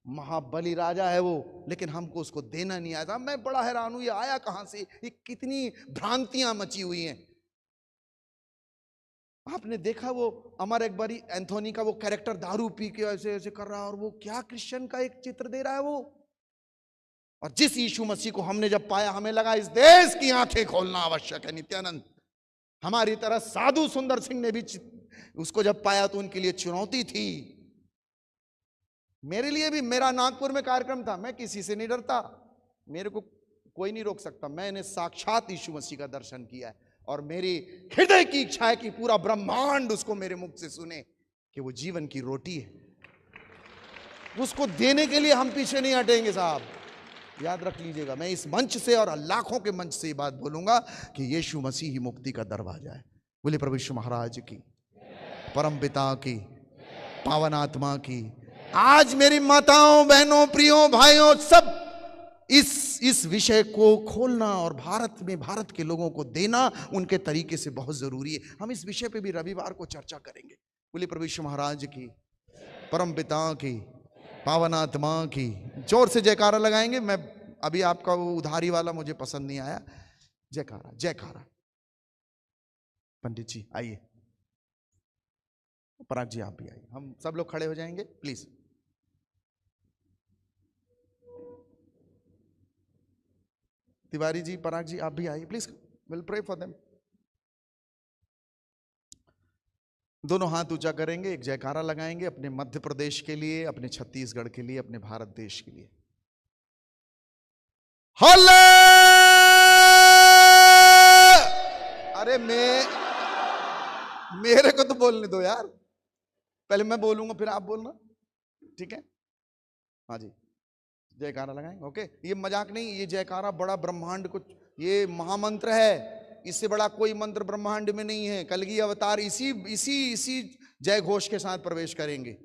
महाबली राजा है वो, लेकिन हमको उसको देना नहीं आता। मैं बड़ा हैरान हूं, ये आया कहां से, ये कितनी भ्रांतियां मची हुई हैं। आपने देखा वो अमर अकबरी एंथोनी का वो कैरेक्टर दारू पी के ऐसे ऐसे कर रहा है, और वो क्या क्रिश्चियन का एक चित्र दे रहा है वो। और जिस यीशु मसीह को हमने जब पाया, हमें लगा इस देश की आंखें खोलना आवश्यक है। नित्यानंद, हमारी तरह साधु सुंदर सिंह ने भी उसको जब पाया तो उनके लिए चुनौती थी। मेरे लिए भी, मेरा नागपुर में कार्यक्रम था, मैं किसी से नहीं डरता, मेरे को कोई नहीं रोक सकता। मैंने साक्षात यीशु मसीह का दर्शन किया है और मेरी हृदय की इच्छा है कि पूरा ब्रह्मांड उसको मेरे मुख से सुने कि वो जीवन की रोटी है। उसको देने के लिए हम पीछे नहीं हटेंगे साहब। याद रख लीजिएगा, मैं इस मंच से और लाखों के मंच से ये बात बोलूंगा कि यीशु मसीह ही मुक्ति का दरवाजा है। बोले प्रभु यीशु महाराज की, परम पिता की, पावन आत्मा की। आज मेरी माताओं, बहनों, प्रियों, भाइयों, सब इस विषय को खोलना और भारत में भारत के लोगों को देना उनके तरीके से बहुत जरूरी है। हम इस विषय पे भी रविवार को चर्चा करेंगे। बोले प्रभु यीशु महाराज की, परम पिता की, पावन आत्मा की। जोर से जयकारा लगाएंगे। मैं अभी आपका वो उधारी वाला मुझे पसंद नहीं आया। जयकारा, जयकारा। पंडित जी आइए, पराग जी आप भी आइए, हम सब लोग खड़े हो जाएंगे प्लीज। तिवारी जी, पराग जी आप भी आइए please, will pray for them. दोनों हाथ ऊंचा करेंगे, एक जयकारा लगाएंगे अपने मध्य प्रदेश के लिए, अपने छत्तीसगढ़ के लिए, अपने भारत देश के लिए। हल्ले! अरे मेरे को तो बोलने दो यार, पहले मैं बोलूंगा फिर आप बोलना, ठीक है? हाँ जी, जयकारा लगाएंगे। ओके, ये मजाक नहीं, ये जयकारा बड़ा ब्रह्मांड को, ये महामंत्र है। इससे बड़ा कोई मंत्र ब्रह्मांड में नहीं है। कलगी अवतार इसी जय घोष के साथ प्रवेश करेंगे।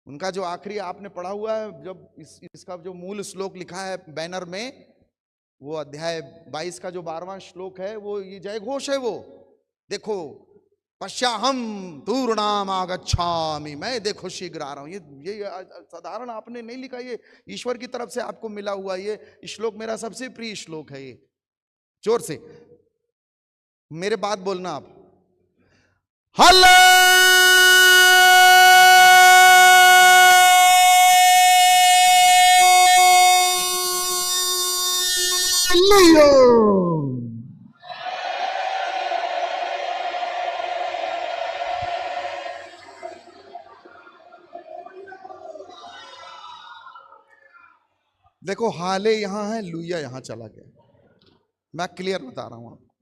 उनका जो आखिरी आपने पढ़ा हुआ है, जब इसका जो मूल श्लोक लिखा है बैनर में, वो अध्याय 22 का जो 12वां श्लोक है, वो ये जय घोष है। वो देखो, पश्याहम तूर्णाम आगच्छामि, मैं देखो शीघ्र आ रहा हूं। ये साधारण आपने नहीं लिखा, ये ईश्वर की तरफ से आपको मिला हुआ ये श्लोक मेरा सबसे प्रिय श्लोक है। ये जोर से मेरे बात बोलना आप। देखो, हाले यहां है, लुइया यहां चला गया। मैं क्लियर बता रहा हूं आपको।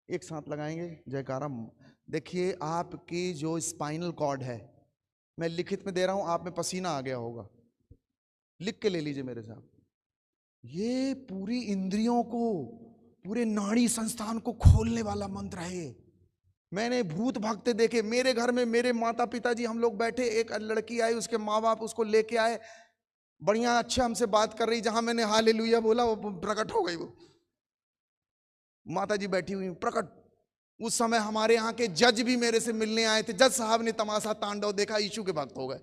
एक साथ लगाएंगे जयकारा। देखिए, आपकी जो स्पाइनल कॉर्ड है, मैं लिखित में दे रहा हूं, आप में पसीना आ गया होगा, लिख के ले लीजिए मेरे साथ। ये पूरी इंद्रियों को, पूरे नाड़ी संस्थान को खोलने वाला मंत्र है। मैंने भूत भागते देखे मेरे घर में। मेरे माता पिताजी, हम लोग बैठे, एक लड़की आई, उसके माँ बाप उसको लेके आए, बढ़िया अच्छा हमसे बात कर रही। जहां मैंने हालेलुया बोला, वो प्रकट हो गई। वो माता जी बैठी हुई प्रकट। उस समय हमारे यहाँ के जज भी मेरे से मिलने आए थे। जज साहब ने तमाशा तांडव देखा, यीशु के भक्त हो गए।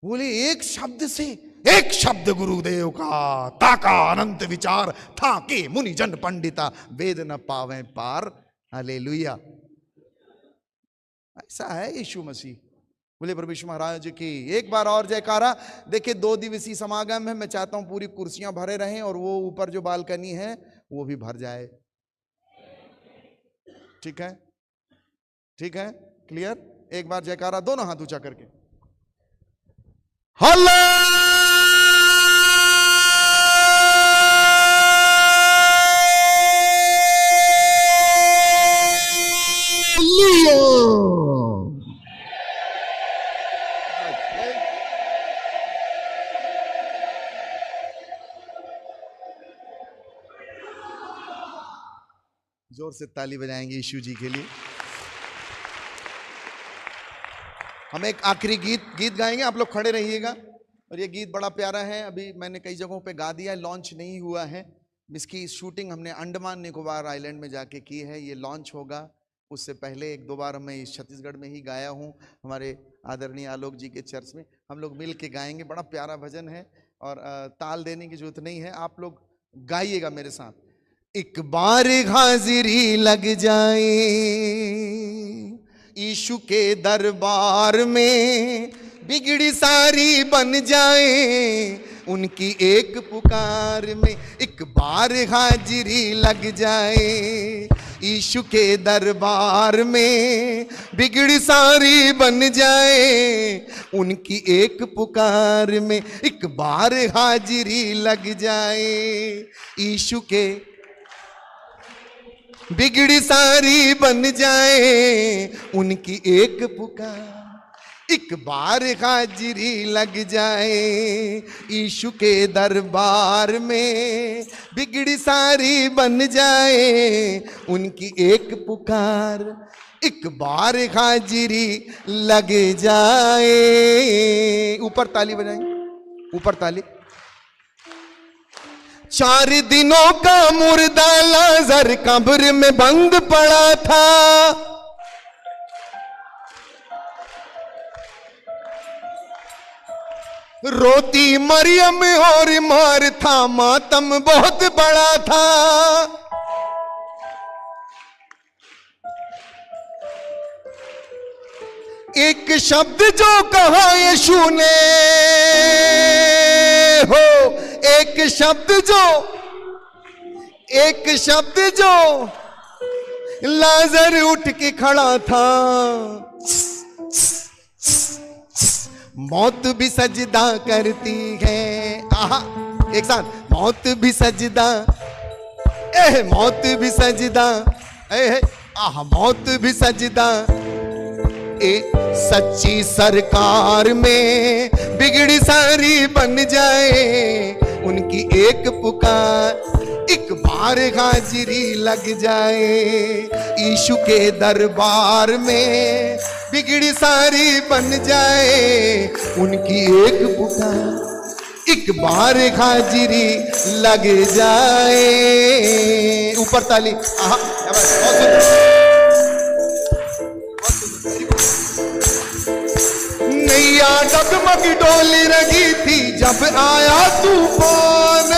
बोले, एक शब्द से, एक शब्द गुरुदेव का, ताका अनंत विचार था के मुनि जन पंडिता, वेद न पावे पार। हालेलुया, ऐसा है यीशु मसीह। बोले प्रभु यीशु महाराज की। एक बार और जयकारा। देखिए, 2 दिवसीय समागम है। मैं चाहता हूं पूरी कुर्सियां भरे रहें और वो ऊपर जो बालकनी है वो भी भर जाए। ठीक है, ठीक है, क्लियर। एक बार जयकारा, दोनों हाथ ऊंचा करके। हल्ला! जोर से ताली बजाएंगे यीशु जी के लिए। हम एक आखिरी गीत गाएंगे, आप लोग खड़े रहिएगा। और ये गीत बड़ा प्यारा है, अभी मैंने कई जगहों पे गा दिया है, लॉन्च नहीं हुआ है। इसकी शूटिंग हमने अंडमान निकोबार आइलैंड में जाके की है। ये लॉन्च होगा, उससे पहले 1-2 बार मैं इस छत्तीसगढ़ में ही गाया हूँ, हमारे आदरणीय आलोक जी के चर्च में। हम लोग मिल के गाएंगे, बड़ा प्यारा भजन है और ताल देने की जरूरत नहीं है, आप लोग गाइएगा मेरे साथ। एक बार हाजिरी लग जाए यीशु के दरबार में, बिगड़ी सारी बन जाए उनकी एक पुकार में। एक बार हाजिरी लग जाए यीशु के दरबार में, बिगड़ी सारी बन जाए उनकी एक पुकार में। एक बार हाजिरी लग जाए यीशु के, बिगड़ी सारी बन जाए उनकी एक पुकार। एक बार हाजिरी लग जाए यीशु के दरबार में, बिगड़ी सारी बन जाए उनकी एक पुकार। एक बार हाजिरी लग जाए। ऊपर ताली बजाएं, ऊपर ताली। 4 दिनों का मुर्दा लाजर कब्र में बंद पड़ा था। रोती मरियम और मार्था, मातम बहुत बड़ा था। एक शब्द जो कहा यीशु ने हो, एक शब्द जो लाजर उठ के खड़ा था। मौत भी सजदा करती है। आहा, एक साथ। मौत भी सजदा, मौत भी सजदा, आहा, मौत भी सजदा। सच्ची सरकार में बिगड़ी सारी बन जाए उनकी एक पुकार। एक बार हाजिरी लग जाए यीशु के दरबार में, बिगड़ी सारी बन जाए उनकी एक पुकार। एक बार हाजिरी लग जाए। ऊपर ताली। नैया डगमग डोल रही थी जब आया तूफान।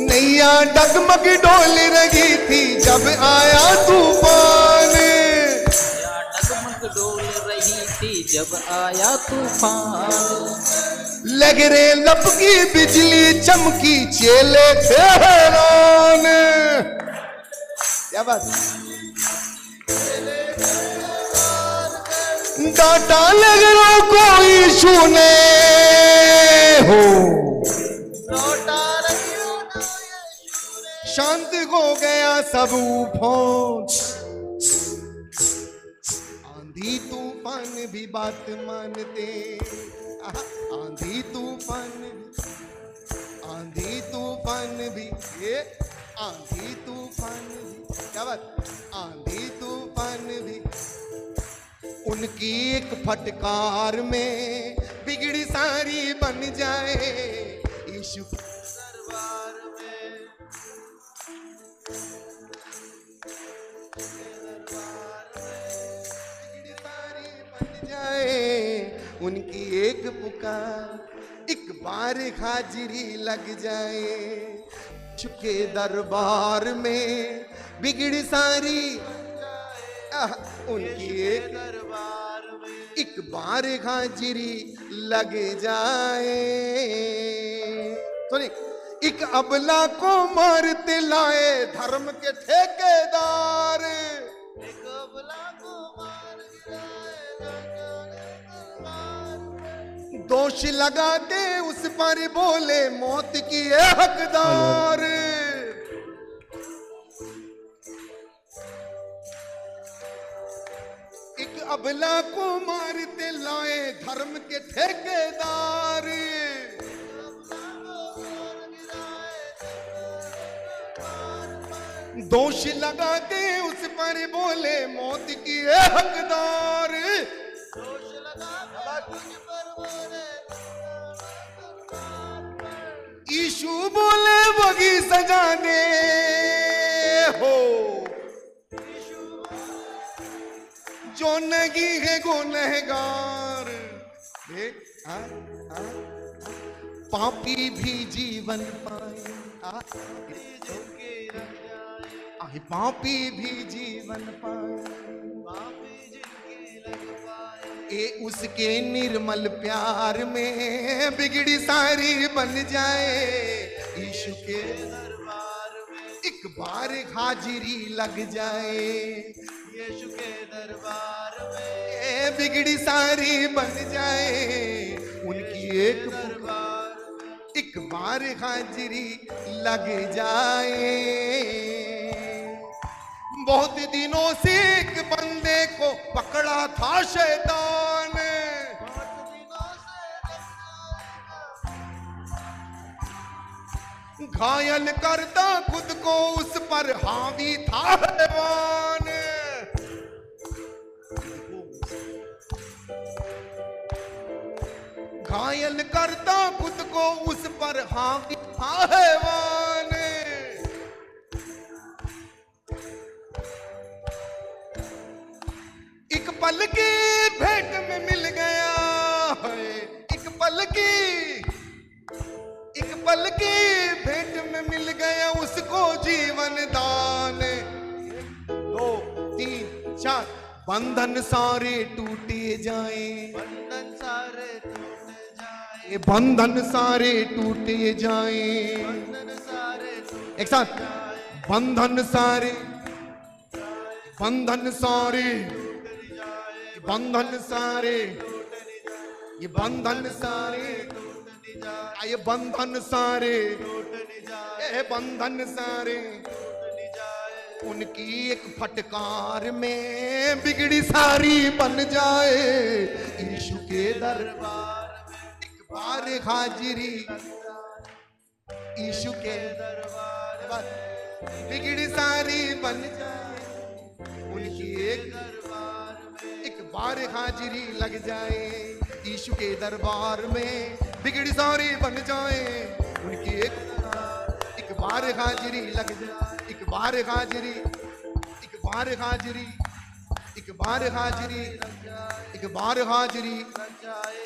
नैया डगमग डोल रही थी जब आया तूफान। डगमग डोल रही थी जब आया तूफान। लग रे लब की बिजली चमकी, चेले थे हैरान। क्या बात। डाटा लग रो कोई यीशु ने हो, शांत हो गया सब ऊफों। आंधी तूफान भी बात मानते, आंधी तूफान भी, आंधी तूफान भी, ये आंधी तूफान भी, क्या बात। आंधी तूफान भी उनकी एक फटकार में बिगड़ी सारी बन जाए यीशु के दरबार में। बिगड़ी सारी बन जाए उनकी एक पुकार। एक बार हाजिरी लग जाए यीशु के दरबार में, बिगड़ी सारी उनकी एक दरबार में। एक बार हाजिरी लग जाए। सुनिए, एक अबला को मारते लाए धर्म के ठेकेदार। एक अबला को मारते लाए, दोष लगाते उस पर बोले मौत की है हकदार। एक अबला को मारते लाए धर्म के ठेकेदार। दोष लगाते उस पर बोले मौत की है हकदार। दोष लगाते उस पर बोले यीशु बोले वही सजा दे हो, जो नहीं है गुनहगार। पापी भी जीवन पाए, पापी भी जीवन पाए, ए उसके निर्मल प्यार में बिगड़ी सारी बन जाए यीशु के दरबार में। एक बार हाजिरी लग जाए यीशु के दरबार में, बिगड़ी सारी बन जाए उनकी एक दरबार में। एक बार हाजिरी लग जाए। बहुत दिनों से एक बंदे को पकड़ा था शैतान, घायल करता खुद को उस पर हावी था हैवान। घायल करता खुद को उस पर हावी था हैवान। एक पल की भेंट में मिल गया है, एक पल की भेंट में मिल गया उसको जीवन दान। 2 3 4 बंधन सारे टूटे जाए, बंधन सारे टूट जाए, बंधन सारे टूटे जाए, बंधन सारे टूट एक साथ बंधन सारे, बंधन सारे, जाए, बंधन सारे, ये बंधन सारे, जाए, ये बंधन सारे, जाए, ये बंधन सारे, जाए। उनकी एक फटकार में बिगड़ी सारी बन जाए। यीशु के दरबार में एक बार हाजिरी, यीशु के दरबार में बिगड़ी सारी बन जाए। उनकी एक बार हाजिरी लग जाए, यीशु के दरबार में बिगड़ी सारी बन जाए। उनकी एक बार हाजिरी लग जाए, एक बार हाजिरी, एक बार हाजिरी, एक बार हाजिरी, एक बार हाजिरी,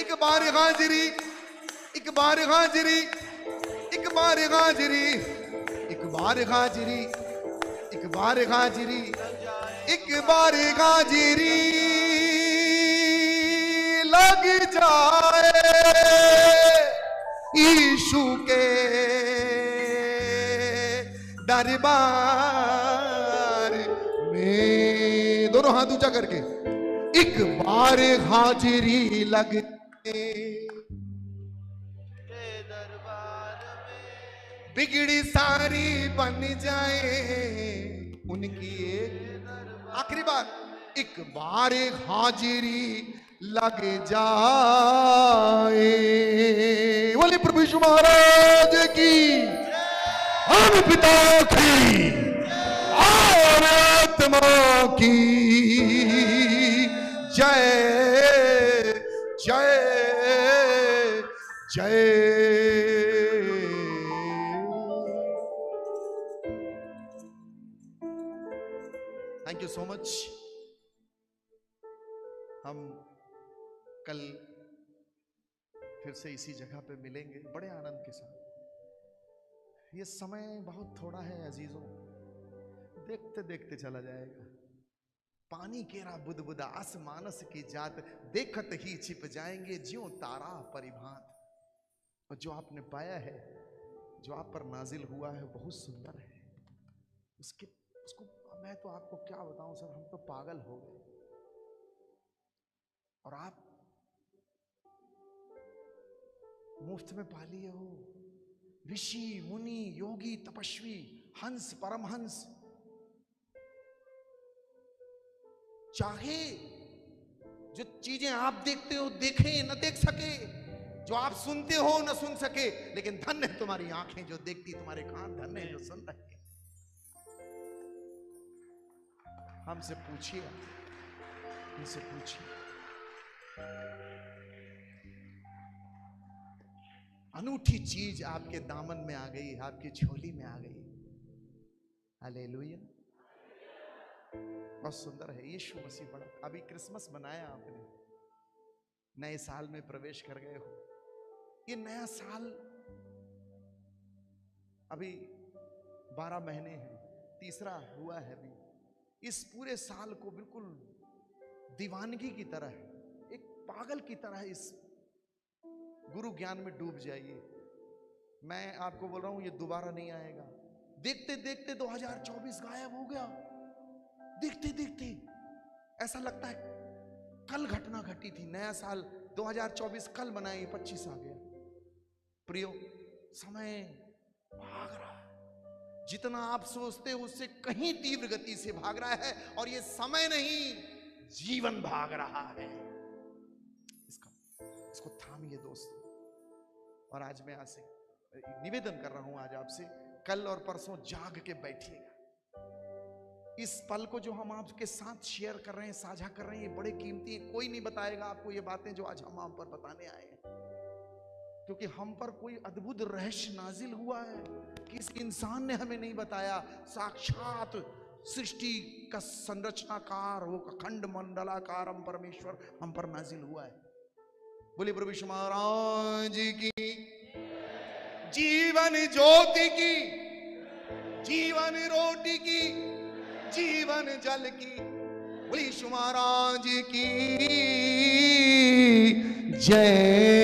एक बार हाजिरी, एक बार हाजिरी, एक बार हाजिरी, एक बार हाजिरी, एक बार हाजिरी, एक बार हाजिरी लग जाए यीशु के दरबार में। दोनों हाथ ऊंचा करके एक बार हाजिरी लग बिगड़ी सारी बन जाए। उनकी एक आखिरी बार, एक बार हाजिरी लग जाए। बोले प्रभु यीशु महाराज की, हम पिता की और आत्मा की जय जय जय। Thank you so much. हम कल फिर से इसी जगह पे मिलेंगे बड़े आनंद के साथ। ये समय बहुत थोड़ा है अजीजों, देखते देखते चला जाएगा। पानी केरा बुदबुदा आसमानस की जात, देखत ही छिप जाएंगे ज्यों तारा परिभात। और जो आपने पाया है, जो आप पर नाजिल हुआ है, बहुत सुंदर है। उसको मैं तो आपको क्या बताऊं सर, हम तो पागल हो गए। और आप मुफ्त में पा लिए हो। ऋषि मुनि योगी तपस्वी हंस परमहंस, चाहे जो चीजें आप देखते हो देखें न देख सके, जो आप सुनते हो न सुन सके, लेकिन धन्य है तुम्हारी आंखें जो देखती, तुम्हारे कान धन्य है जो सुन रहे। हमसे पूछिए, हमसे पूछिए। अनूठी चीज आपके दामन में आ गई, आपकी झोली में आ गई। हालेलुया। बहुत सुंदर है यीशु मसीह। बड़ा अभी क्रिसमस मनाया आपने, नए साल में प्रवेश कर गए हो। ये नया साल अभी 12 महीने हैं, तीसरा हुआ है अभी। इस पूरे साल को बिल्कुल दीवानगी की तरह, एक पागल की तरह इस गुरु ज्ञान में डूब जाइए। मैं आपको बोल रहा हूं, ये दोबारा नहीं आएगा। देखते देखते 2024 गायब हो गया। देखते देखते ऐसा लगता है कल घटना घटी थी। नया साल 2024 कल मनाए, 25 आ गया। प्रियो, समय भाग रहा है, जितना आप सोचते हो उससे कहीं तीव्र गति से भाग रहा है, और ये समय नहीं, जीवन भाग रहा है। इसको थामिए दोस्तों। और आज मैं आपसे निवेदन कर रहा हूं, आज आपसे कल और परसों जाग के बैठिएगा। इस पल को जो हम आपके साथ शेयर कर रहे हैं, साझा कर रहे हैं, ये बड़े कीमती है। कोई नहीं बताएगा आपको ये बातें जो आज हम आप पर बताने आए हैं, क्योंकि हम पर कोई अद्भुत रहस्य नाजिल हुआ है कि इस इंसान ने हमें नहीं बताया। साक्षात सृष्टि का संरचनाकार, वो अखंड मंडलाकारम परमेश्वर हम पर नाजिल हुआ है। बोले प्रभु यीशु महाराज की, जीवन ज्योति की, जीवन रोटी की, जीवन जल की, बोले यीशु महाराज की जय।